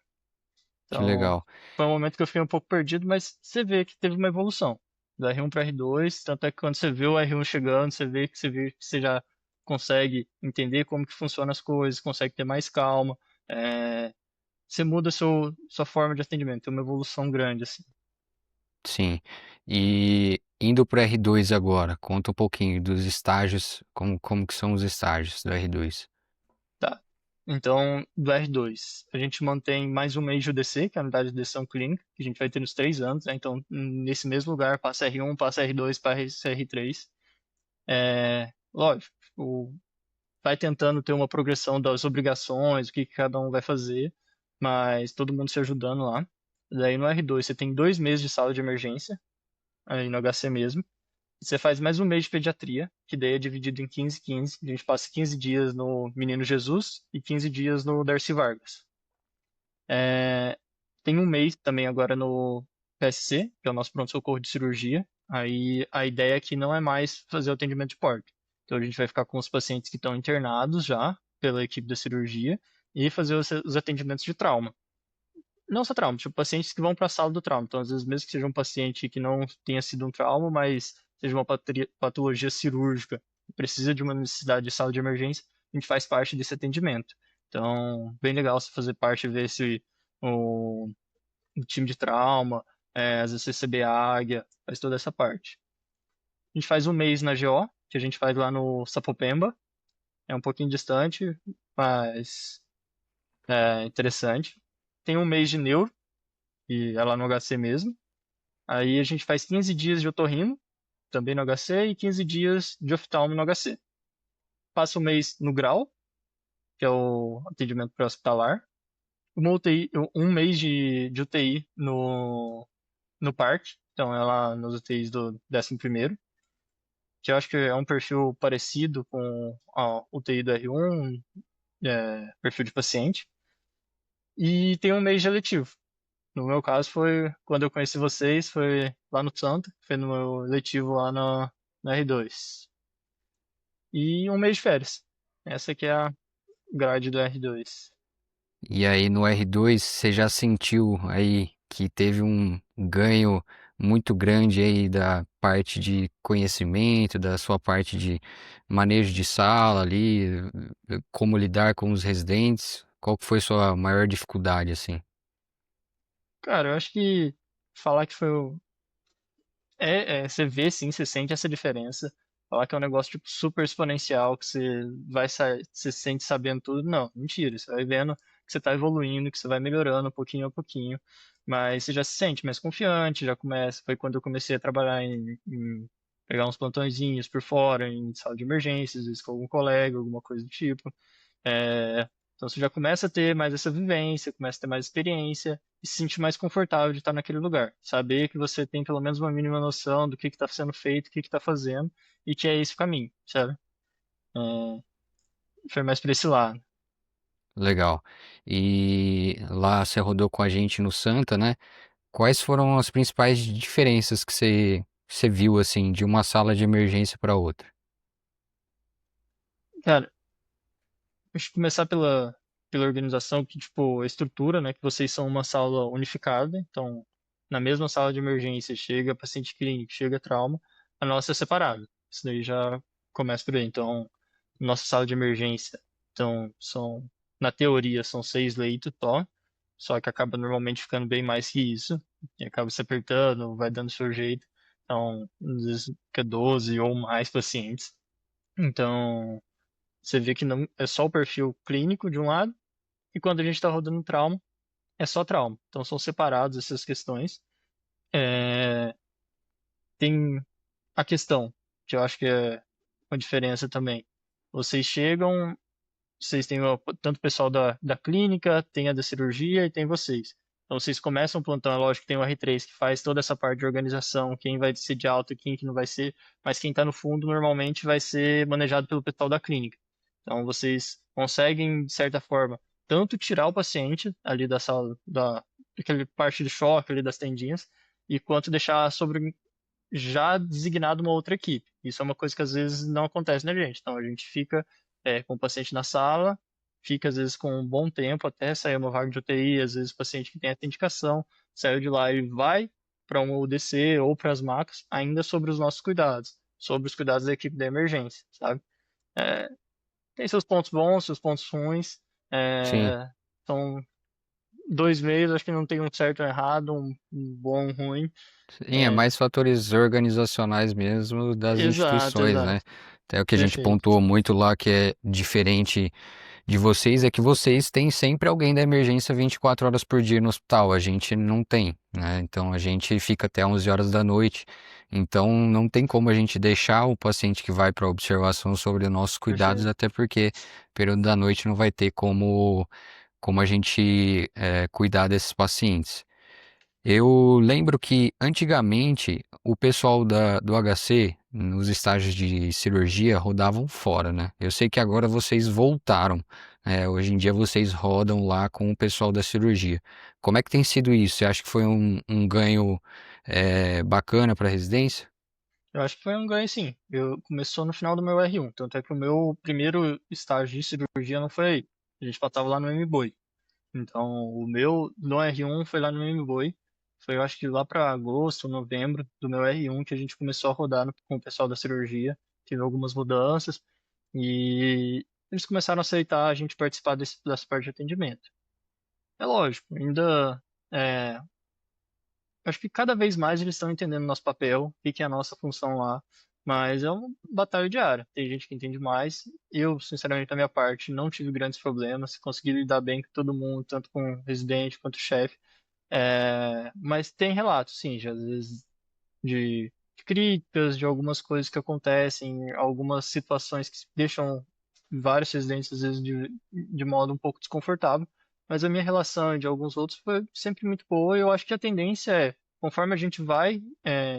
que Então, legal. foi um momento que eu fiquei um pouco perdido, mas você vê que teve uma evolução. Do R1 para R2, tanto é que quando você vê o R1 chegando, você vê que você já consegue entender como que funcionam as coisas, consegue ter mais calma, é, você muda sua forma de atendimento, tem uma evolução grande, assim. Sim. E indo para R2 agora, conta um pouquinho dos estágios, como que são os estágios do R2. Tá. Então, do R2, a gente mantém mais um mês de UDC, que é a unidade de decisão clínica, que a gente vai ter nos 3 anos, né? Então, nesse mesmo lugar, passa R1, passa R2, passa R3. Lógico, vai tentando ter uma progressão das obrigações, o que cada um vai fazer, mas todo mundo se ajudando lá. Daí no R2 você tem 2 meses de sala de emergência, aí no HC mesmo. Você faz mais um mês de pediatria, que daí é dividido em 15 15. A gente passa 15 dias no Menino Jesus e 15 dias no Darcy Vargas. É, Tem um mês também agora no PSC, que é o nosso pronto-socorro de cirurgia. Aí a ideia é que não é mais fazer o atendimento de porta. Então a gente vai ficar com os pacientes que estão internados já pela equipe da cirurgia e fazer os atendimentos de trauma. Não só trauma, tipo pacientes que vão para a sala do trauma. Então às vezes mesmo que seja um paciente que não tenha sido um trauma, mas seja uma patologia cirúrgica, precisa de uma necessidade de sala de emergência, a gente faz parte desse atendimento. Então, bem legal você fazer parte, ver se o, o time de trauma, às vezes receber águia, faz toda essa parte. A gente faz um mês na GO, que a gente faz lá no Sapopemba, é um pouquinho distante, mas é interessante. Tem um mês de neuro, e é lá no HC mesmo. Aí a gente faz 15 dias de otorrino, também no HC, e 15 dias de oftalmo no HC. Passa um mês no grau, que é o atendimento pré-hospitalar. Uma UTI, um mês de UTI no parque, então é lá nos UTIs do 11º, que eu acho que é um perfil parecido com a UTI do R1, perfil de paciente. E tem um mês de eletivo. No meu caso foi quando eu conheci vocês, foi lá no Santa, foi no meu letivo lá no R2. E um mês de férias. Essa aqui é a grade do R2. E aí no R2 você já sentiu aí que teve um ganho muito grande aí da parte de conhecimento, da sua parte de manejo de sala ali, como lidar com os residentes? Qual que foi sua maior dificuldade assim? Cara, eu acho que falar que foi o você vê sim, você sente essa diferença. Falar que é um negócio tipo super exponencial, que você se sente sabendo tudo, não, mentira. Você vai vendo que você está evoluindo, que você vai melhorando pouquinho a pouquinho, mas você já se sente mais confiante, já começa. Foi quando eu comecei a trabalhar em pegar uns plantõezinhos por fora, em sala de emergências, às vezes com algum colega, alguma coisa do tipo. É, então você já começa a ter mais essa vivência, começa a ter mais experiência e se sentir mais confortável de estar naquele lugar. Saber que você tem pelo menos uma mínima noção do que está sendo feito, o que está fazendo e que é esse o caminho, sabe? É, foi mais para esse lado. Legal. E lá você rodou com a gente no Santa, né? Quais foram as principais diferenças que você viu assim de uma sala de emergência para outra? Cara, deixa eu começar pela organização, que, tipo, a estrutura, né? Que vocês são uma sala unificada, então, na mesma sala de emergência chega paciente clínico, chega trauma, a nossa é separada. Isso daí já começa por aí. Então, nossa sala de emergência, então, na teoria, são 6 leitos só que acaba normalmente ficando bem mais que isso, e acaba se apertando, vai dando seu jeito. Então, às vezes fica 12 ou mais pacientes. Então, você vê que não é só o perfil clínico de um lado, e quando a gente está rodando trauma, é só trauma. Então são separados essas questões. É, tem a questão, que eu acho que é uma diferença também. Vocês chegam, vocês têm tanto o pessoal da clínica, tem a da cirurgia e tem vocês. Então vocês começam o plantão, é lógico que tem o R3 que faz toda essa parte de organização, quem vai ser de alta, quem que não vai ser, mas quem está no fundo normalmente vai ser manejado pelo pessoal da clínica. Então vocês conseguem, de certa forma, tanto tirar o paciente ali da sala, daquela parte de choque ali das tendinhas, e quanto deixar sobre já designado uma outra equipe. Isso é uma coisa que às vezes não acontece na gente. Então a gente fica com o paciente na sala, fica às vezes com um bom tempo até sair uma vaga de UTI, às vezes o paciente que tem essa indicação saiu de lá e vai para uma UDC ou para as macas, ainda sobre os nossos cuidados, sobre os cuidados da equipe da emergência, sabe? É, tem seus pontos bons, seus pontos ruins. Sim. São 2 meios, acho que não tem um certo ou errado, um bom, um ruim. Sim, é mais fatores organizacionais mesmo das Exato, instituições, né? exato. Até o que a gente Perfeito. pontuou muito lá que é diferente de vocês é que vocês têm sempre alguém da emergência 24 horas por dia no hospital. A gente não tem, né? Então a gente fica até 11 horas da noite. Então não tem como a gente deixar o paciente que vai para observação sobre nossos cuidados, Perfeito. até porque período da noite não vai ter como a gente cuidar desses pacientes. Eu lembro que antigamente o pessoal do HC, nos estágios de cirurgia, rodavam fora, né? Eu sei que agora vocês voltaram. Hoje em dia vocês rodam lá com o pessoal da cirurgia. Como é que tem sido isso? Você acha que foi um ganho bacana para a residência? Eu acho que foi um ganho, sim. Eu começou no final do meu R1, tanto é que o meu primeiro estágio de cirurgia não foi aí. A gente passava lá no M-Boi. Então, o meu no R1 foi lá no M-Boi. Foi, eu acho que lá para agosto, novembro do meu R1 que a gente começou a rodar com o pessoal da cirurgia. Tive algumas mudanças e eles começaram a aceitar a gente participar dessa parte de atendimento. É lógico, ainda é, acho que cada vez mais eles estão entendendo nosso papel, o que que é a nossa função lá, mas é uma batalha diária. Tem gente que entende mais. Eu, sinceramente, da minha parte, não tive grandes problemas, consegui lidar bem com todo mundo, tanto com o residente quanto o chefe. Mas tem relatos, sim, às vezes de críticas, de algumas coisas que acontecem, algumas situações que deixam vários residentes, às vezes, de modo um pouco desconfortável. Mas a minha relação e de alguns outros foi sempre muito boa e eu acho que a tendência é, conforme a gente vai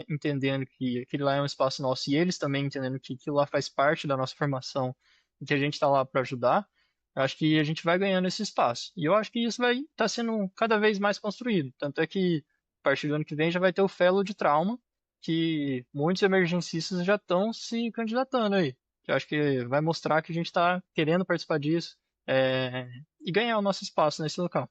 entendendo que aquele lá é um espaço nosso e eles também entendendo que aquilo lá faz parte da nossa formação e que a gente está lá para ajudar, eu acho que a gente vai ganhando esse espaço. E eu acho que isso vai estar sendo cada vez mais construído. Tanto é que a partir do ano que vem já vai ter o Fellow de Trauma, que muitos emergencistas já estão se candidatando aí. Eu acho que vai mostrar que a gente está querendo participar disso, e ganhar o nosso espaço nesse local.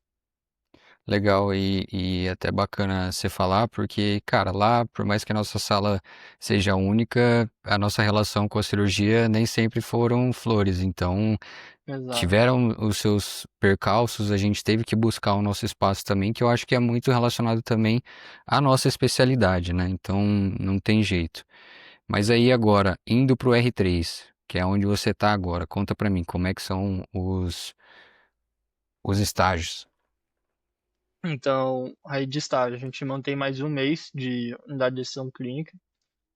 Legal e até bacana você falar, porque, cara, lá, por mais que a nossa sala seja única, a nossa relação com a cirurgia nem sempre foram flores. Então, Exato. tiveram os seus percalços, a gente teve que buscar o nosso espaço também, que eu acho que é muito relacionado também à nossa especialidade, né? Então, não tem jeito. Mas aí agora, indo pro R3, que é onde você tá agora, conta pra mim, como é que são os estágios? Então, aí de estágio, a gente mantém mais um mês de unidade de decisão clínica.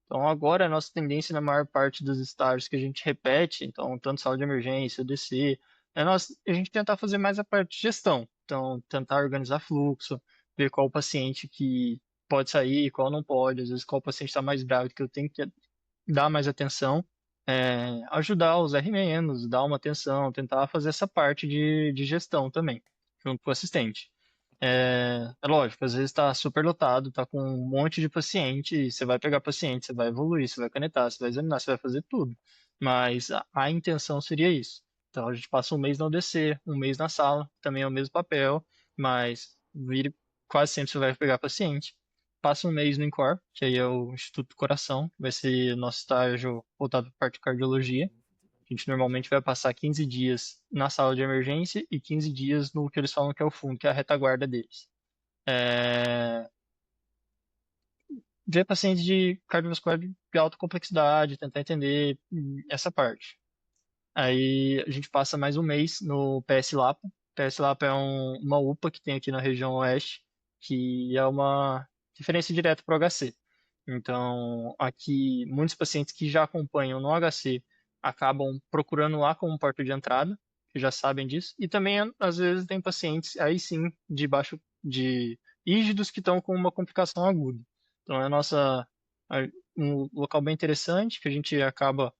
Então, agora a nossa tendência na maior parte dos estágios que a gente repete, então, tanto sala de emergência, DC, a gente tentar fazer mais a parte de gestão. Então, tentar organizar fluxo, ver qual paciente que pode sair, qual não pode, às vezes qual paciente está mais bravo, que eu tenho que dar mais atenção, ajudar os R menos, dar uma atenção, tentar fazer essa parte de gestão também, junto com o assistente. É lógico, às vezes está super lotado, está com um monte de paciente, e você vai pegar paciente, você vai evoluir, você vai canetar, você vai examinar, você vai fazer tudo. Mas a intenção seria isso. Então a gente passa um mês na UDC, um mês na sala, também é o mesmo papel, mas quase sempre você vai pegar paciente. Passa um mês no INCOR, que aí é o Instituto do Coração, que vai ser nosso estágio voltado para a parte de cardiologia. A gente normalmente vai passar 15 dias na sala de emergência e 15 dias no que eles falam que é o fundo, que é a retaguarda deles. É... Ver pacientes de cardiovascular de alta complexidade, tentar entender essa parte. Aí a gente passa mais um mês no PS Lapa. PS Lapa é uma UPA que tem aqui na região oeste, que é uma referência direta para o HC. Então, aqui, muitos pacientes que já acompanham no HC acabam procurando lá como porta de entrada, que já sabem disso. E também, às vezes, tem pacientes, aí sim, de rígidos que estão com uma complicação aguda. Então, um local bem interessante, que a gente acaba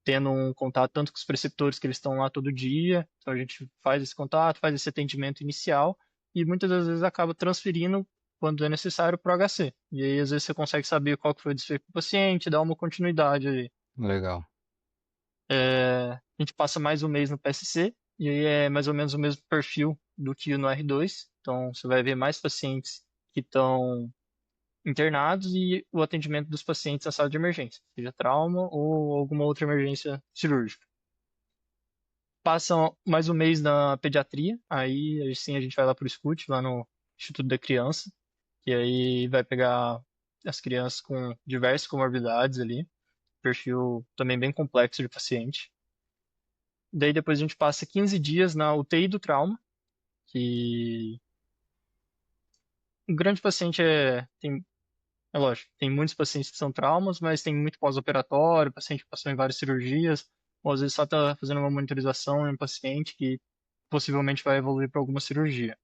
tendo um contato tanto com os preceptores que eles estão lá todo dia, então a gente faz esse contato, faz esse atendimento inicial e muitas das vezes acaba transferindo quando é necessário para o HC. E aí às vezes você consegue saber qual que foi o desfecho do paciente, dar uma continuidade aí. Legal. A gente passa mais um mês no PSC e aí é mais ou menos o mesmo perfil do que no R2, então você vai ver mais pacientes que estão internados e o atendimento dos pacientes na sala de emergência, seja trauma ou alguma outra emergência cirúrgica. Passam mais um mês na pediatria, aí sim a gente vai lá pro SCUT, lá no Instituto da Criança, que aí vai pegar as crianças com diversas comorbidades ali, perfil também bem complexo de paciente. Daí depois a gente passa 15 dias na UTI do trauma, que um grande paciente é lógico, tem muitos pacientes que são traumas, mas tem muito pós-operatório, paciente que passou em várias cirurgias, ou às vezes só está fazendo uma monitorização em um paciente que possivelmente vai evoluir para alguma cirurgia.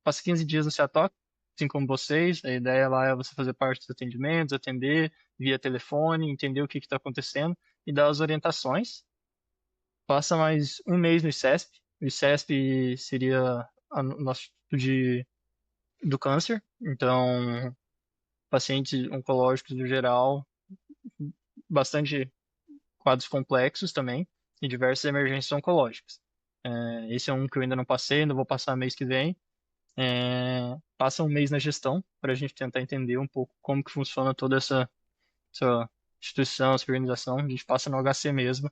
Passa 15 dias no CEATOC, assim como vocês, a ideia lá é você fazer parte dos atendimentos, atender via telefone, entender o que está acontecendo e dar as orientações. Passa mais um mês no ICESP, o ICESP seria o nosso Instituto do Câncer, então pacientes oncológicos no geral, bastante quadros complexos também e diversas emergências oncológicas. Esse é um que eu ainda não passei, ainda vou passar mês que vem. Passa um mês na gestão para a gente tentar entender um pouco como que funciona toda essa instituição, essa organização. A gente passa no HC mesmo.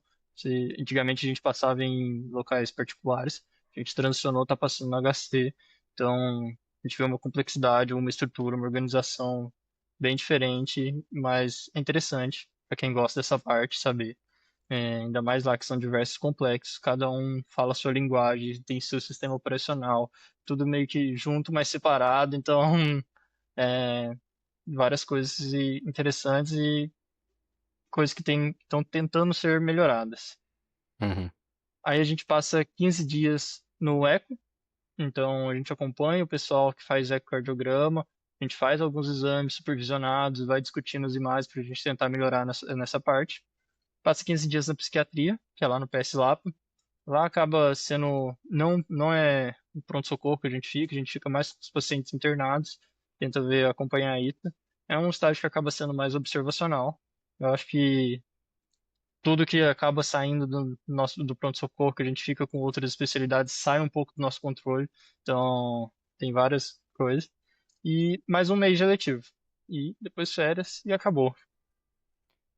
Antigamente a gente passava em locais particulares, a gente transicionou, está passando no HC. Então a gente vê uma complexidade, uma estrutura, uma organização bem diferente, mas é interessante para quem gosta dessa parte saber. Ainda mais lá que são diversos complexos, cada um fala a sua linguagem, tem seu sistema operacional, tudo meio que junto, mas separado, então é, várias coisas interessantes e coisas que estão tentando ser melhoradas. Uhum. Aí a gente passa 15 dias no eco, então a gente acompanha o pessoal que faz ecocardiograma, a gente faz alguns exames supervisionados, vai discutindo as imagens para a gente tentar melhorar nessa parte. Passa 15 dias na psiquiatria, que é lá no PS Lapa. Lá acaba sendo, não é o pronto-socorro que a gente fica mais com os pacientes internados, tenta ver, acompanhar a ITA. É um estágio que acaba sendo mais observacional. Eu acho que tudo que acaba saindo do pronto-socorro, que a gente fica com outras especialidades, sai um pouco do nosso controle. Então, tem várias coisas. E mais um mês de letivo. E depois férias e acabou.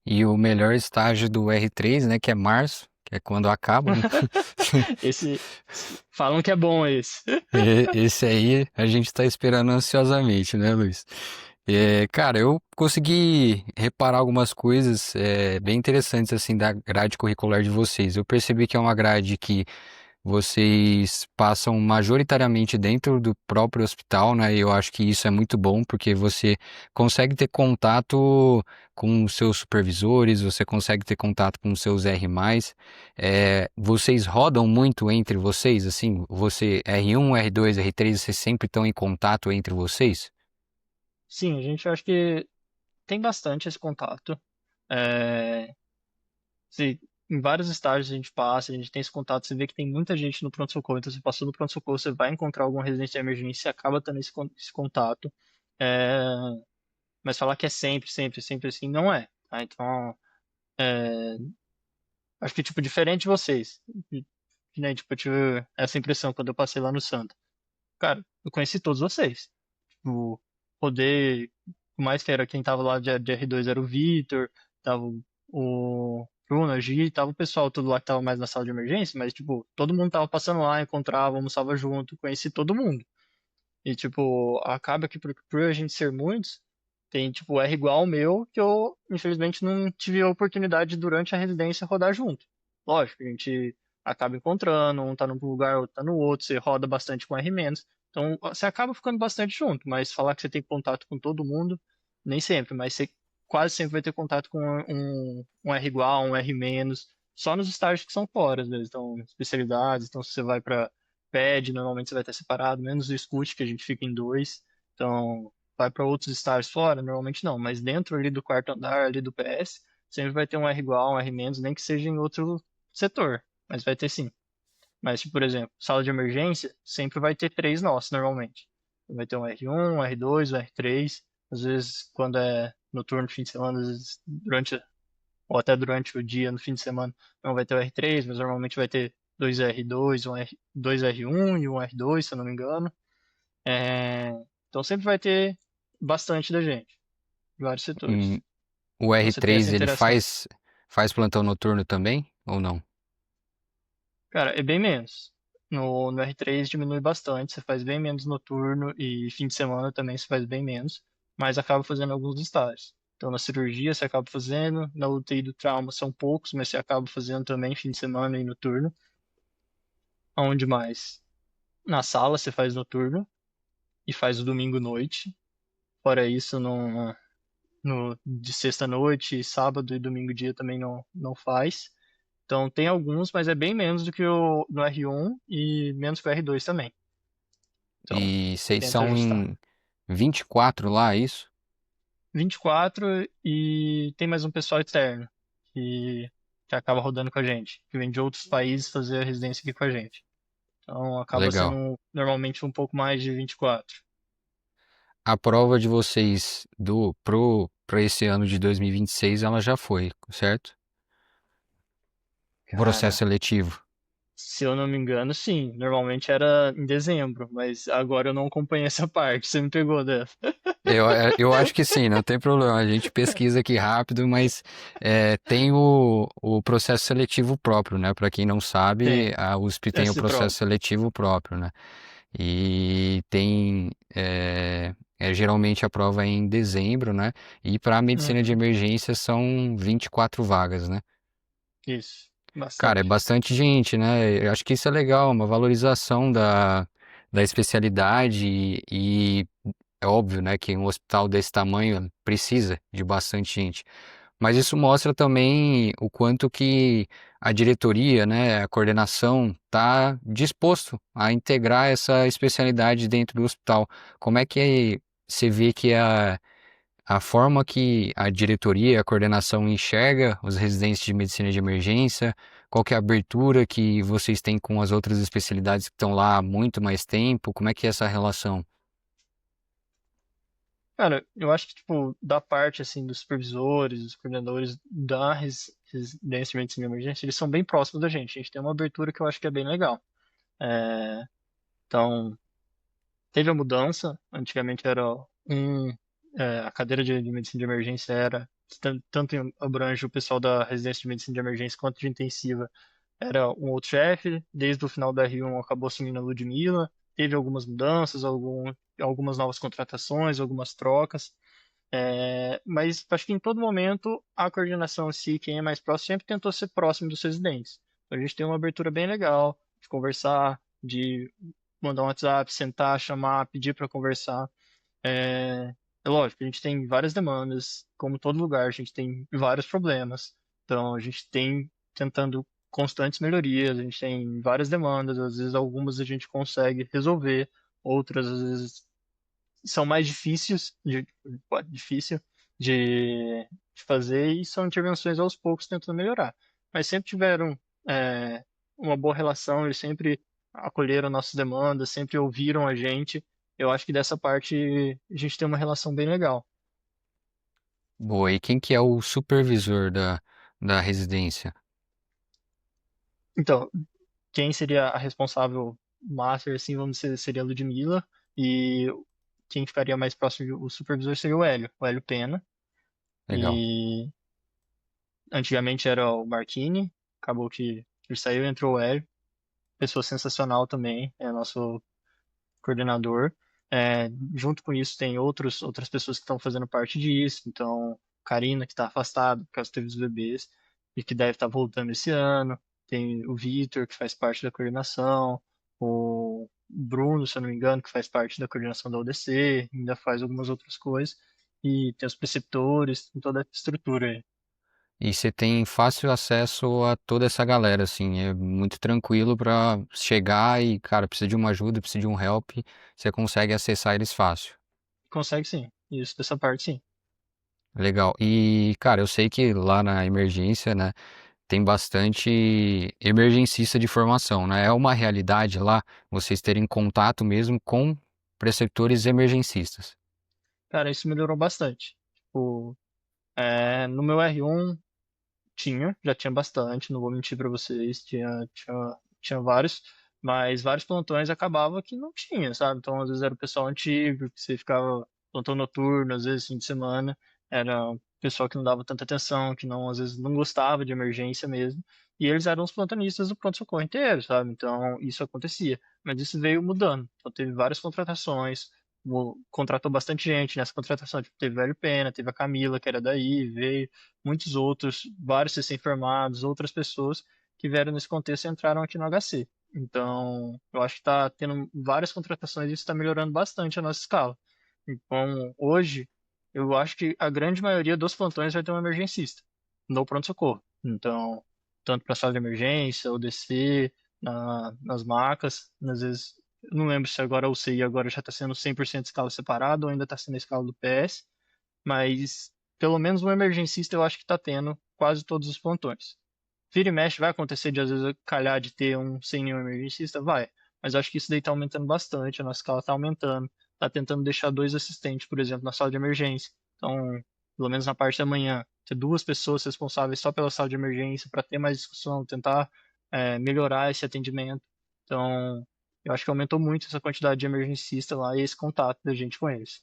E o melhor estágio do R3, né, que é março, que é quando acaba, né? Esse, falam que é bom esse. Esse aí a gente tá esperando ansiosamente, né, Luiz? Cara, eu consegui reparar algumas coisas bem interessantes assim da grade curricular de vocês. Eu percebi que é uma grade que vocês passam majoritariamente dentro do próprio hospital, né? E eu acho que isso é muito bom porque você consegue ter contato com os seus supervisores, você consegue ter contato com os seus R+. Vocês rodam muito entre vocês, assim? Você R1, R2, R3, vocês sempre estão em contato entre vocês? Sim, a gente acha que tem bastante esse contato. É, se, em vários estágios a gente passa, a gente tem esse contato, você vê que tem muita gente no pronto-socorro, então você passou no pronto-socorro, você vai encontrar algum residente de emergência, você acaba tendo esse contato. É, mas falar que é sempre assim, não é. Tá? Então, é, acho que, tipo, diferente de vocês, que, né, tipo, eu tive essa impressão quando eu passei lá no Santa. Cara, eu conheci todos vocês. Tipo, poder, por mais que era quem tava lá de R2 era o Vitor, tava o Bruno, a Gi, tava o pessoal todo lá que tava mais na sala de emergência, mas, tipo, todo mundo tava passando lá, encontrava, almoçava junto, conheci todo mundo. E, tipo, acaba que por a gente ser muitos, tem, tipo, R igual ao meu, que eu, infelizmente, não tive a oportunidade durante a residência rodar junto. Lógico, a gente acaba encontrando, um tá num lugar, outro tá no outro, você roda bastante com R menos. Então, você acaba ficando bastante junto, mas falar que você tem contato com todo mundo, nem sempre, mas você quase sempre vai ter contato com um R igual, um R menos, só nos estágios que são fora, às vezes, então, especialidades, então se você vai para pad, normalmente você vai estar separado, menos o scoot, que a gente fica em dois. Então, vai para outros estágios fora, normalmente não, mas dentro ali do quarto andar, ali do PS, sempre vai ter um R igual, um R menos, nem que seja em outro setor, mas vai ter sim. Mas, tipo, por exemplo, sala de emergência, sempre vai ter três nossos, normalmente. Vai ter um R1, um R2, um R3. Às vezes, quando é noturno, fim de semana, às vezes ou até durante o dia, no fim de semana, não vai ter o R3, mas normalmente vai ter dois R2, dois R1 e um R2, se eu não me engano. É, então sempre vai ter bastante da gente, de vários Hum, setores. o Então você tem essa R3 ele interação. faz plantão noturno também ou não? Cara, é bem menos. No R3 diminui bastante, você faz bem menos noturno e fim de semana também se faz bem menos, mas acaba fazendo alguns estágios. Então na cirurgia você acaba fazendo, na UTI do trauma são poucos, mas você acaba fazendo também fim de semana e noturno. Aonde mais? Na sala você faz noturno e faz o domingo noite. Fora isso, de sexta noite, sábado e domingo dia também não faz. Então tem alguns, mas é bem menos do que o no R1 e menos que o R2 também. Então, E vocês tenta são ajustar. em 24 lá, é isso? 24 e tem mais um pessoal externo que acaba rodando com a gente, que vem de outros países fazer a residência aqui com a gente. Então acaba Legal. sendo normalmente um pouco mais de 24. A prova de vocês para esse ano de 2026, ela já foi, certo? O processo Cara, seletivo. se eu não me engano, sim. Normalmente era em dezembro, mas agora eu não acompanhei essa parte. Você me pegou dessa. Eu acho que sim, não tem problema. A gente pesquisa aqui rápido, mas tem o processo seletivo próprio, né? Para quem não sabe, Tem. a USP tem o Essa processo prova. seletivo próprio, né? E tem. Geralmente a prova é em dezembro, né? E para a medicina de Uhum. emergência são 24 vagas, né? Isso, Cara, é bastante. bastante gente, né? Eu acho que isso é legal, uma valorização da especialidade e é óbvio, né, que um hospital desse tamanho precisa de bastante gente. Mas isso mostra também o quanto que a diretoria, né, a coordenação está disposto a integrar essa especialidade dentro do hospital. Como é que você vê que a forma que a diretoria, a coordenação enxerga os residentes de medicina de emergência, qual que é a abertura que vocês têm com as outras especialidades que estão lá há muito mais tempo, como é que é essa relação? Cara, eu acho que, tipo, da parte, assim, dos supervisores, dos coordenadores da residência de medicina de emergência, eles são bem próximos da gente. A gente tem uma abertura que eu acho que é bem legal. É, então, teve a mudança. Antigamente era um... a cadeira de medicina de emergência era... Tanto abrange o pessoal da residência de medicina de emergência quanto de intensiva. Era um outro chefe. Desde o final da R1 acabou assumindo a Ludmilla. Teve algumas mudanças, algumas novas contratações, algumas trocas. Mas acho que em todo momento a coordenação em si, quem é mais próximo, sempre tentou ser próximo dos residentes. Então, a gente tem uma abertura bem legal de conversar, de mandar um WhatsApp, sentar, chamar, pedir para conversar. É, é lógico, a gente tem várias demandas, como todo lugar, a gente tem vários problemas. Então, a gente tem tentando constantes melhorias, a gente tem várias demandas, às vezes algumas a gente consegue resolver, outras às vezes são mais difícil de fazer e são intervenções aos poucos tentando melhorar. Mas sempre tiveram é, uma boa relação, eles sempre acolheram nossas demandas, sempre ouviram a gente. Eu acho que dessa parte a gente tem uma relação bem legal. Boa, e quem que é o supervisor da residência? Então, quem seria a responsável master, assim, vamos dizer, seria a Ludmilla, e quem ficaria mais próximo do supervisor seria o Hélio Pena. Legal. E antigamente era o Marquini, acabou que ele saiu e entrou o Hélio. Pessoa sensacional também, é nosso coordenador. Junto com isso, tem outras pessoas que estão fazendo parte disso. Então, Karina, que está afastada por causa que teve os bebês e que deve estar voltando esse ano. Tem o Vitor, que faz parte da coordenação. O Bruno, se eu não me engano, que faz parte da coordenação da UDC, ainda faz algumas outras coisas. E tem os preceptores, tem toda a estrutura aí. E você tem fácil acesso a toda essa galera, assim, é muito tranquilo para chegar e, cara, precisa de uma ajuda, precisa de um help, você consegue acessar eles fácil. Consegue sim, isso dessa parte sim. Legal. E, cara, eu sei que lá na emergência, né, tem bastante emergencista de formação, né? É uma realidade lá vocês terem contato mesmo com preceptores emergencistas. Cara, isso melhorou bastante. Tipo, no meu R1 já tinha bastante, não vou mentir pra vocês, tinha vários, mas vários plantões acabava que não tinha, sabe? Então, às vezes era o pessoal antigo, que você ficava plantão noturno, às vezes fim de semana, era o pessoal que não dava tanta atenção, que não, às vezes não gostava de emergência mesmo, e eles eram os plantonistas do pronto-socorro inteiro, sabe? Então, isso acontecia, mas isso veio mudando. Então, teve várias contratações, contratou bastante gente nessa contratação, tipo, teve o Hélio Pena, teve a Camila, que era daí, veio muitos outros, vários recém-formados, outras pessoas que vieram nesse contexto e entraram aqui no HC. Então, eu acho que está tendo várias contratações e isso está melhorando bastante a nossa escala. Então, hoje, eu acho que a grande maioria dos plantões vai ter um emergencista no pronto-socorro. Então, tanto para sala de emergência, UDC, nas macas, às vezes, eu não lembro se agora o CI agora já está sendo 100% escala separada ou ainda está sendo a escala do PS, mas pelo menos um emergencista eu acho que está tendo quase todos os plantões. Vira e mexe, vai acontecer de às vezes calhar de ter um sem nenhum emergencista? Vai. Mas eu acho que isso daí tá aumentando bastante, a nossa escala tá aumentando. Tá tentando deixar dois assistentes, por exemplo, na sala de emergência. Então, pelo menos na parte da manhã, ter duas pessoas responsáveis só pela sala de emergência para ter mais discussão, tentar melhorar esse atendimento. Então, eu acho que aumentou muito essa quantidade de emergencistas lá e esse contato da gente com eles.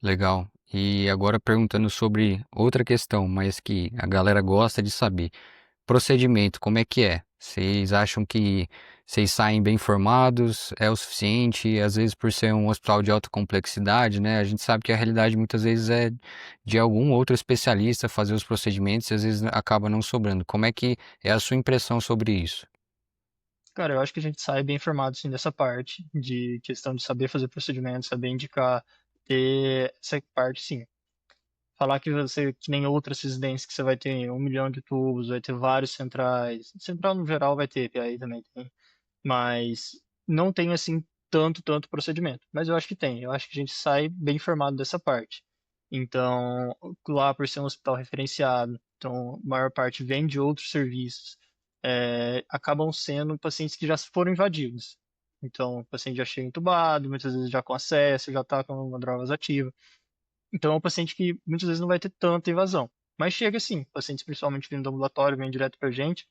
Legal. E agora perguntando sobre outra questão, mas que a galera gosta de saber. Procedimento, como é que é? Vocês acham que Vocês saem bem formados, é o suficiente, às vezes por ser um hospital de alta complexidade, né? A gente sabe que a realidade muitas vezes é de algum outro especialista fazer os procedimentos e às vezes acaba não sobrando. Como é que é a sua impressão sobre isso? Cara, eu acho que a gente sai bem informado, sim, dessa parte de questão de saber fazer procedimentos, saber indicar, ter essa parte, sim. Falar que você, que nem outras residências, que você vai ter 1 milhão de tubos, vai ter vários centrais. Central no geral vai ter, PAI também tem. Mas não tem assim tanto procedimento. Mas eu acho que tem. Eu acho que a gente sai bem informado dessa parte. Então, lá por ser um hospital referenciado, então a maior parte vem de outros serviços, acabam sendo pacientes que já foram invadidos. Então, o paciente já chega entubado, muitas vezes já com acesso, já está com uma drogas ativa. Então, é um paciente que muitas vezes não vai ter tanta invasão. Mas chega sim, pacientes principalmente vindo do ambulatório, vêm direto para a gente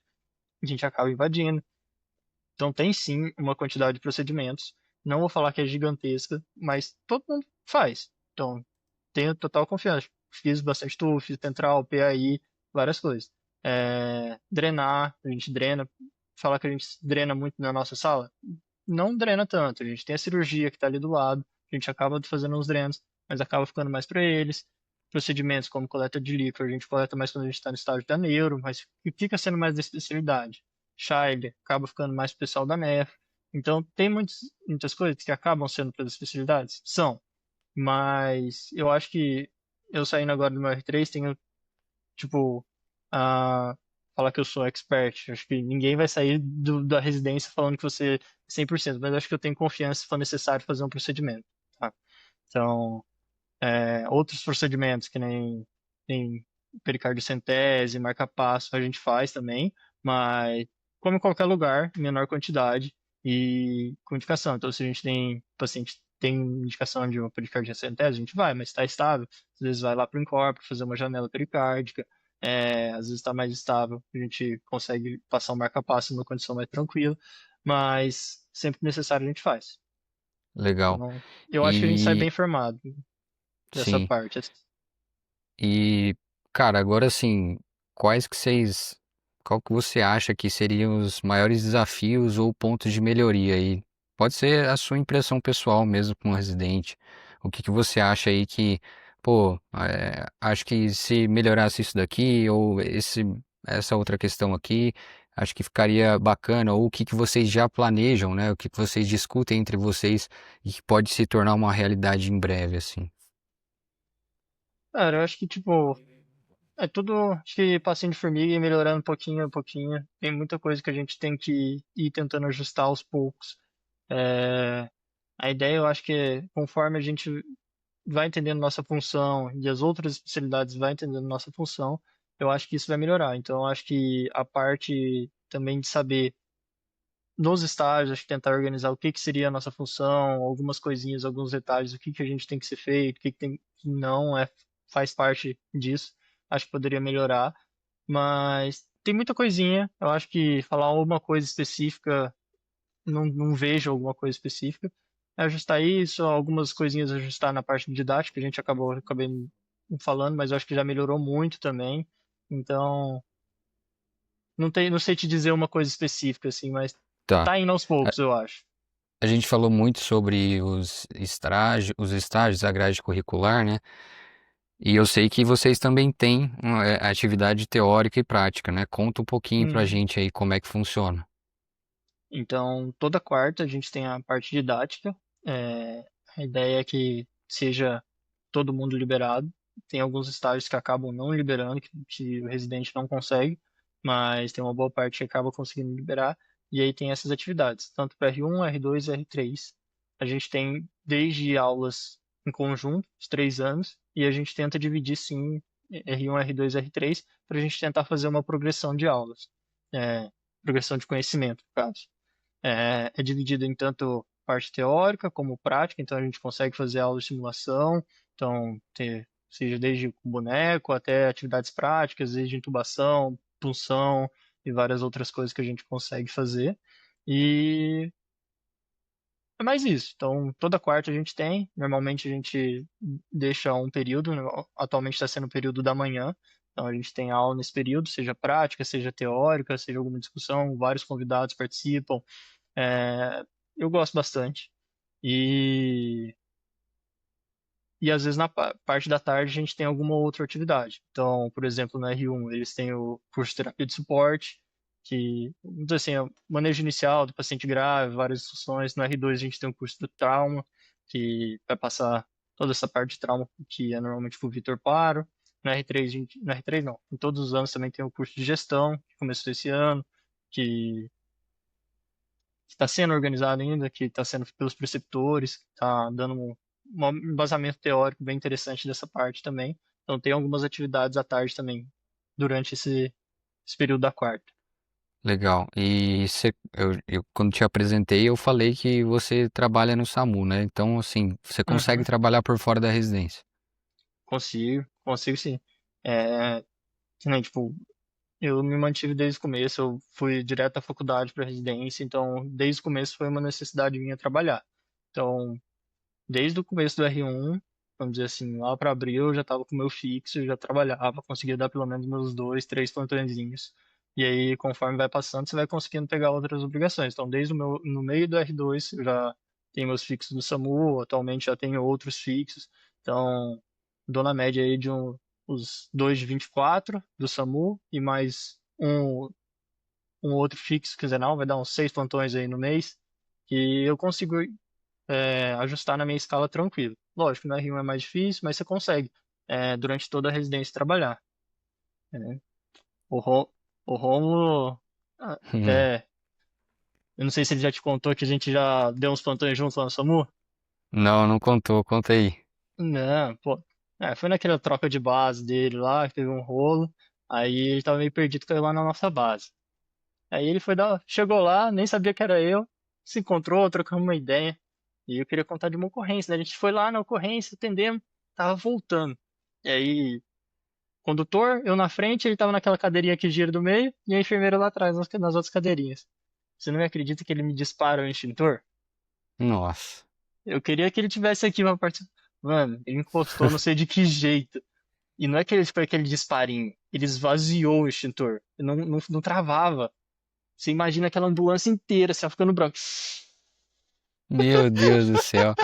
acaba invadindo. Então, tem sim uma quantidade de procedimentos. Não vou falar que é gigantesca, mas todo mundo faz. Então, tenho total confiança. Fiz bastante TUF, fiz central, PAI, várias coisas. Drenar, a gente drena. Falar que a gente drena muito na nossa sala? Não drena tanto. A gente tem a cirurgia que está ali do lado, a gente acaba fazendo uns drenos, mas acaba ficando mais para eles. Procedimentos como coleta de líquido, a gente coleta mais quando a gente está no estágio da neuro, mas fica sendo mais da especialidade. Child acaba ficando mais pro pessoal da nef. Então, tem muitas coisas que acabam sendo para as especialidades? São. Mas eu acho que eu saindo agora do meu R3, tenho, tipo, a falar que eu sou expert. Acho que ninguém vai sair da residência falando que você é 100%, mas acho que eu tenho confiança se for necessário fazer um procedimento, tá? Então, outros procedimentos, que nem pericardiocentese, marca-passo, a gente faz também, mas como em qualquer lugar, em menor quantidade e com indicação. Então, se a gente tem paciente tem indicação de uma pericardiocentese, a gente vai, mas está estável, às vezes vai lá para o INCOR fazer uma janela pericárdica, às vezes está mais estável, a gente consegue passar um marca-passo numa condição mais tranquila, mas sempre que necessário a gente faz. Legal. Então, eu acho que a gente sai E bem informado dessa sim. parte. E, cara, agora assim, quais que vocês, qual que você acha que seriam os maiores desafios ou pontos de melhoria aí? Pode ser a sua impressão pessoal mesmo como residente. O que que você acha aí que, pô, acho que se melhorasse isso daqui ou essa outra questão aqui, acho que ficaria bacana. Ou o que que vocês já planejam, né? O que que vocês discutem entre vocês e que pode se tornar uma realidade em breve, assim. Cara, eu acho que, tipo, é tudo, acho que passinho de formiga e melhorando pouquinho a pouquinho. Tem muita coisa que a gente tem que ir tentando ajustar aos poucos. É, a ideia, eu acho que conforme a gente vai entendendo nossa função e as outras especialidades vai entendendo nossa função, eu acho que isso vai melhorar. Então, eu acho que a parte também de saber nos estágios, acho que tentar organizar o que que seria a nossa função, algumas coisinhas, alguns detalhes, o que que a gente tem que ser feito, o que que tem que não faz parte disso. Acho que poderia melhorar, mas tem muita coisinha. Eu acho que falar alguma coisa específica, não vejo alguma coisa específica. É ajustar isso, algumas coisinhas ajustar na parte didática, a gente acabei não falando, mas eu acho que já melhorou muito também. Então, não sei te dizer uma coisa específica assim, mas Tá. tá indo aos poucos, eu acho. A gente falou muito sobre os estágios, a grade curricular, né? E eu sei que vocês também têm atividade teórica e prática, né? Conta um pouquinho pra Uhum. gente aí como é que funciona. Então, toda quarta a gente tem a parte didática. A ideia é que seja todo mundo liberado. Tem alguns estágios que acabam não liberando, que o residente não consegue, mas tem uma boa parte que acaba conseguindo liberar. E aí tem essas atividades, tanto para R1, R2 e R3. A gente tem desde aulas em conjunto, os 3 anos, e a gente tenta dividir sim R1, R2 e R3 para a gente tentar fazer uma progressão de aulas, progressão de conhecimento, no caso. É dividido em tanto parte teórica como prática, então a gente consegue fazer aula de simulação, então seja desde com boneco até atividades práticas, desde intubação, punção e várias outras coisas que a gente consegue fazer. E é mais isso. Então, toda quarta a gente tem. Normalmente a gente deixa um período, né? Atualmente está sendo o período da manhã. Então, a gente tem aula nesse período, seja prática, seja teórica, seja alguma discussão, vários convidados participam. É, eu gosto bastante. E, e às vezes na parte da tarde a gente tem alguma outra atividade. Então, por exemplo, no R1 eles têm o curso de terapia de suporte, que, vamos dizer assim, é o manejo inicial do paciente grave, várias instruções. No R2 a gente tem o curso do trauma, que vai passar toda essa parte de trauma que é normalmente o Vitor Paro. No R3 não, em todos os anos também tem o curso de gestão, que começou esse ano, que está sendo organizado ainda, que está sendo pelos preceptores, está dando um embasamento teórico bem interessante dessa parte também. Então tem algumas atividades à tarde também, durante esse período da quarta. Legal. E quando te apresentei, eu falei que você trabalha no SAMU, né? Então, assim, você consegue Uhum, trabalhar por fora da residência. consigo sim. É, que nem, tipo, eu me mantive desde o começo, eu fui direto da faculdade para residência, então desde o começo foi uma necessidade minha trabalhar. Então, desde o começo do R1, vamos dizer assim, lá para abril eu já estava com o meu fixo, eu já trabalhava, conseguia dar pelo menos meus dois, três plantõezinhos. E aí, conforme vai passando, você vai conseguindo pegar outras obrigações. Então, desde o meu, no meio do R2, eu já tenho meus fixos do SAMU, atualmente já tenho outros fixos. Então, dou na média aí de os dois de 24 do SAMU e mais um outro fixo quinzenal, vai dar uns seis plantões aí no mês, que eu consigo ajustar na minha escala tranquilo. Lógico, no R1 é mais difícil, mas você consegue durante toda a residência trabalhar. Né? O, Ro, o Rômulo, até, eu não sei se ele já te contou que a gente já deu uns plantões juntos lá no SAMU. Não, não contou, conta aí. Não, pô. Foi naquela troca de base dele lá, que teve um rolo. Aí ele tava meio perdido, caiu lá na nossa base. Aí ele chegou lá, nem sabia que era eu, se encontrou, trocamos uma ideia. E eu queria contar de uma ocorrência, né? A gente foi lá na ocorrência, atendemos, tava voltando. E aí, condutor, eu na frente, ele tava naquela cadeirinha que gira do meio, e a enfermeira lá atrás, nas outras cadeirinhas. Você não me acredita que ele me dispara o extintor? Nossa. Eu queria que ele tivesse aqui uma parte. Mano, ele encostou, não sei de que jeito. E não é que ele foi aquele disparinho, ele esvaziou o extintor. Não travava. Você imagina aquela ambulância inteira, assim, ó, ficando branco. Meu Deus do céu.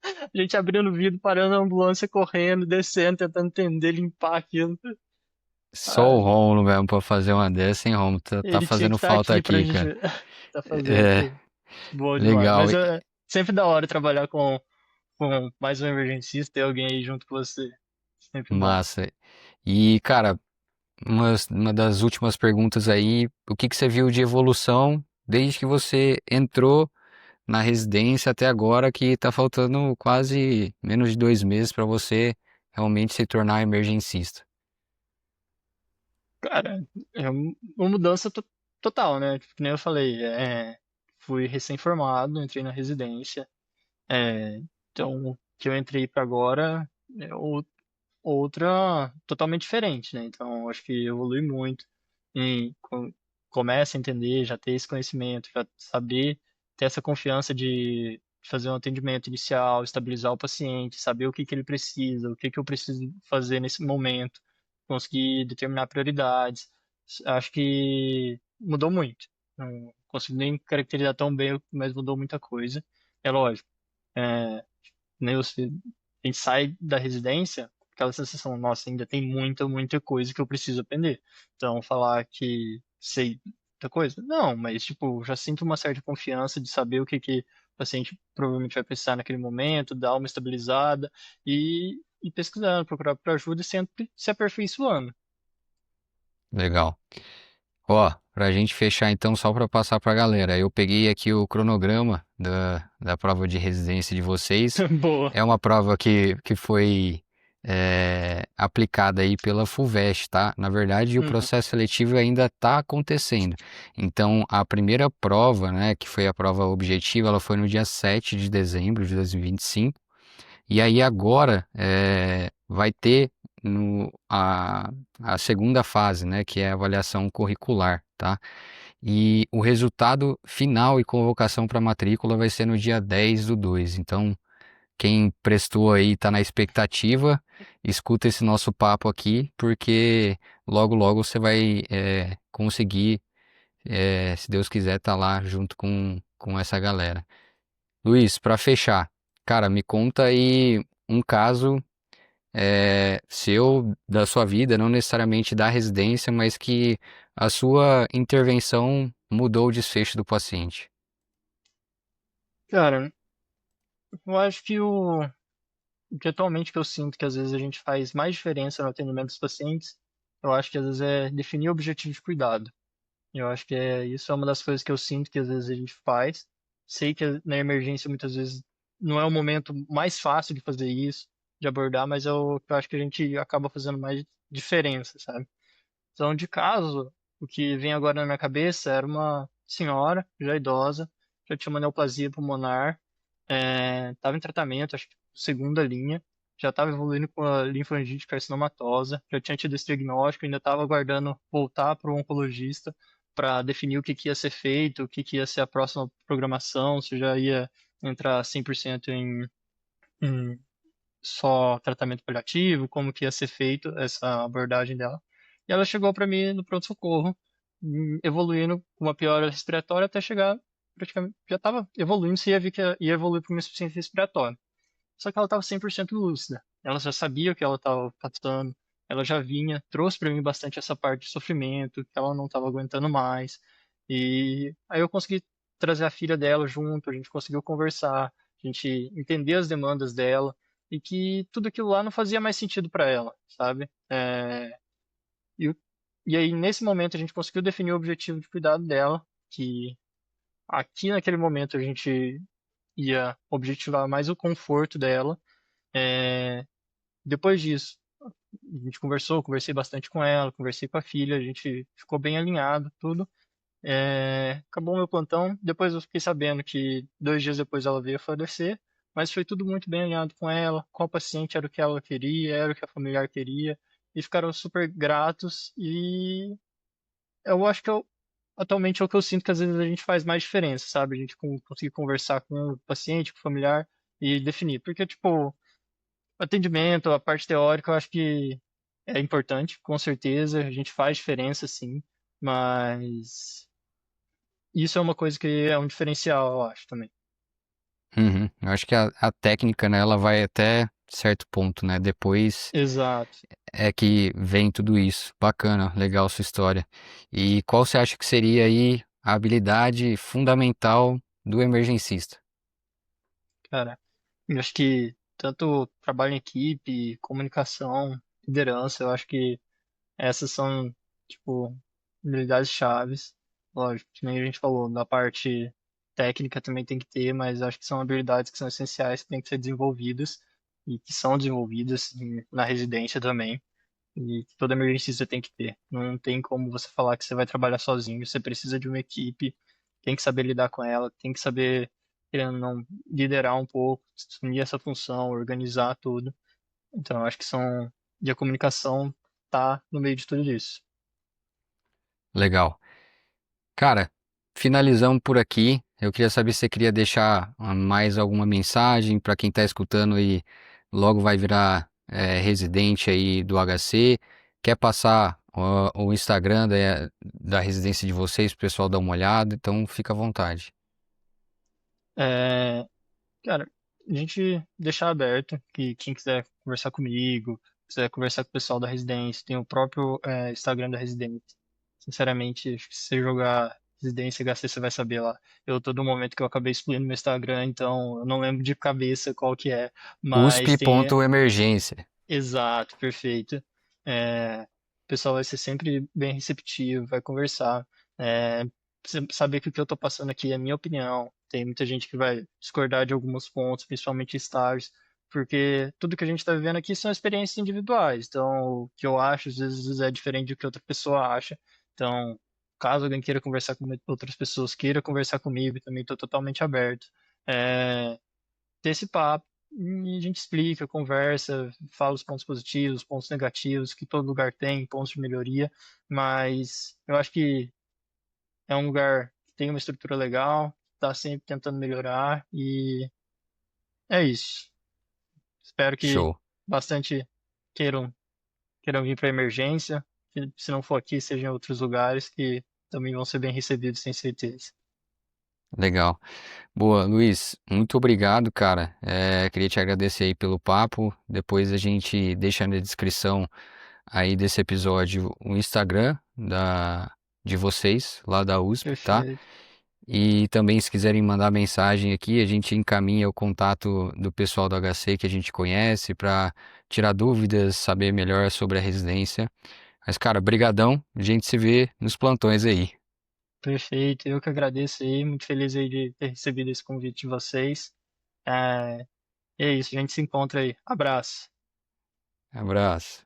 A gente abrindo o vidro, parando a ambulância, correndo, descendo, tentando entender, limpar aquilo. Só o Ah, Rômulo mesmo pra fazer uma dessa, hein, Rômulo? Tá ele tinha que fazendo estar falta aqui pra aqui, gente cara. tá fazendo, É, pô. Boa demais. legal. Mas é sempre da hora trabalhar com mais um emergencista, ter alguém aí junto com você. Sempre bom. Massa. E, cara, uma das últimas perguntas aí, o que que você viu de evolução desde que você entrou na residência até agora, que tá faltando quase menos de 2 meses para você realmente se tornar emergencista? Cara, é uma mudança total, né? Tipo, que nem eu falei, fui recém-formado, entrei na residência. Então, o que eu entrei para agora é outra totalmente diferente, né? Então, acho que evolui muito e começa a entender, já ter esse conhecimento, já saber ter essa confiança de fazer um atendimento inicial, estabilizar o paciente, saber o que que ele precisa, o que que eu preciso fazer nesse momento, conseguir determinar prioridades. Acho que mudou muito. Não consigo nem caracterizar tão bem, mas mudou muita coisa. É lógico. É, né, a gente sai da residência com aquela sensação, nossa, ainda tem muita coisa que eu preciso aprender. Então, falar que sei muita coisa? Não, mas, tipo, já sinto uma certa confiança de saber o que que o paciente provavelmente vai precisar naquele momento, dar uma estabilizada e pesquisando, procurar por ajuda e sempre se aperfeiçoando. Legal. Ó, pra gente fechar então, só pra passar pra galera, eu peguei aqui o cronograma da prova de residência de vocês. Boa. É uma prova que foi aplicada aí pela FUVEST, tá? Na verdade, o Uhum. processo seletivo ainda está acontecendo. Então, a primeira prova, né, que foi a prova objetiva, ela foi no dia 7 de dezembro de 2025. E aí agora vai ter a segunda fase, né, que é a avaliação curricular, tá? E o resultado final e convocação para matrícula vai ser no dia 10 do 2. Então, quem prestou aí, está na expectativa, escuta esse nosso papo aqui, porque logo logo você vai conseguir Se Deus quiser, tá lá junto com essa galera. Luiz, para fechar, cara, me conta aí um caso seu, da sua vida, não necessariamente da residência, mas que a sua intervenção mudou o desfecho do paciente. Cara, eu acho que o que atualmente que eu sinto que às vezes a gente faz mais diferença no atendimento dos pacientes, eu acho que às vezes é definir o objetivo de cuidado. Eu acho que isso é uma das coisas que eu sinto que às vezes a gente faz. Sei que na emergência muitas vezes não é o momento mais fácil de fazer isso, de abordar, mas eu acho que a gente acaba fazendo mais diferença, sabe? Então, de caso, o que vem agora na minha cabeça era uma senhora, já idosa, já tinha uma neoplasia pulmonar, estava em tratamento, acho que segunda linha, já estava evoluindo com a linfangite carcinomatosa, já tinha tido esse diagnóstico, ainda estava aguardando voltar para o oncologista para definir o que, que ia ser feito, o que, que ia ser a próxima programação, se já ia entrar 100% em só tratamento paliativo, como que ia ser feito essa abordagem dela. E ela chegou para mim no pronto-socorro, evoluindo com uma piora respiratória até chegar, praticamente, já estava evoluindo, você ia ver que ia evoluir para uma insuficiência respiratória. Só que ela estava 100% lúcida. Ela já sabia o que ela estava passando, ela já vinha, trouxe para mim bastante essa parte de sofrimento, que ela não estava aguentando mais. E aí eu consegui trazer a filha dela junto, a gente conseguiu conversar, a gente entender as demandas dela e que tudo aquilo lá não fazia mais sentido para ela, sabe? E, o- e aí nesse momento a gente conseguiu definir o objetivo de cuidado dela, que aqui naquele momento a gente ia objetivar mais o conforto dela. É, Depois disso, a gente conversei bastante com ela, conversei com a filha, a gente ficou bem alinhado, tudo. Acabou o meu plantão, depois eu fiquei sabendo que 2 dias depois ela veio a falecer, mas foi tudo muito bem alinhado com ela, com a paciente era o que ela queria, era o que a familiar queria, e ficaram super gratos, e eu acho que atualmente é o que eu sinto que às vezes a gente faz mais diferença, sabe? A gente conseguir conversar com o paciente, com o familiar, e definir, porque, tipo, o atendimento, a parte teórica, eu acho que é importante, com certeza, a gente faz diferença, sim, mas isso é uma coisa que é um diferencial, eu acho também. Uhum. Eu acho que a técnica, né, ela vai até certo ponto, né? Depois Exato. é que vem tudo isso. Bacana, legal sua história. E qual você acha que seria aí a habilidade fundamental do emergencista? Cara, eu acho que tanto trabalho em equipe, comunicação, liderança, eu acho que essas são, tipo, habilidades chaves. Lógico, que nem a gente falou, da parte técnica também tem que ter, mas acho que são habilidades que são essenciais, que têm que ser desenvolvidas e que são desenvolvidas na residência também. E que toda emergencista tem que ter. Não tem como você falar que você vai trabalhar sozinho, você precisa de uma equipe, tem que saber lidar com ela, tem que saber, querendo ou não, liderar um pouco, assumir essa função, organizar tudo. Então, eu acho que são. E a comunicação tá no meio de tudo isso. Legal. Cara, finalizamos por aqui. Eu queria saber se você queria deixar mais alguma mensagem para quem está escutando e logo vai virar residente aí do HC. Quer passar o Instagram da residência de vocês para o pessoal dar uma olhada, então fica à vontade. É, cara, a gente deixar aberto que quem quiser conversar comigo, quiser conversar com o pessoal da residência, tem o próprio Instagram da residência. Sinceramente, acho que se você jogar Residência HC, você vai saber lá. Eu, todo momento que eu acabei excluindo meu Instagram, então eu não lembro de cabeça qual que é, mas tem. USP.emergência. Exato, perfeito. O pessoal vai ser sempre bem receptivo, vai conversar. Saber que o que eu estou passando aqui é minha opinião. Tem muita gente que vai discordar de alguns pontos, principalmente estágios, porque tudo que a gente está vivendo aqui são experiências individuais. Então, o que eu acho, às vezes, é diferente do que outra pessoa acha. Então, caso alguém queira conversar com outras pessoas, queira conversar comigo, também estou totalmente aberto. É, Ter esse papo e a gente explica, conversa, fala os pontos positivos, os pontos negativos, que todo lugar tem, pontos de melhoria, mas eu acho que é um lugar que tem uma estrutura legal, está sempre tentando melhorar e é isso. Espero que Show. bastante queiram, queiram vir para a emergência, que se não for aqui, seja em outros lugares, que também vão ser bem recebidos, sem certeza. Legal. Boa, Luiz, muito obrigado, cara. Queria te agradecer aí pelo papo. Depois a gente deixa na descrição aí desse episódio o Instagram de vocês, lá da USP, tá? Perfeito. E também, se quiserem mandar mensagem aqui, a gente encaminha o contato do pessoal do HC que a gente conhece para tirar dúvidas, saber melhor sobre a residência. Mas, cara, brigadão. A gente se vê nos plantões aí. Perfeito. Eu que agradeço aí. Muito feliz aí de ter recebido esse convite de vocês. É, e é isso, a gente se encontra aí. Abraço. Abraço.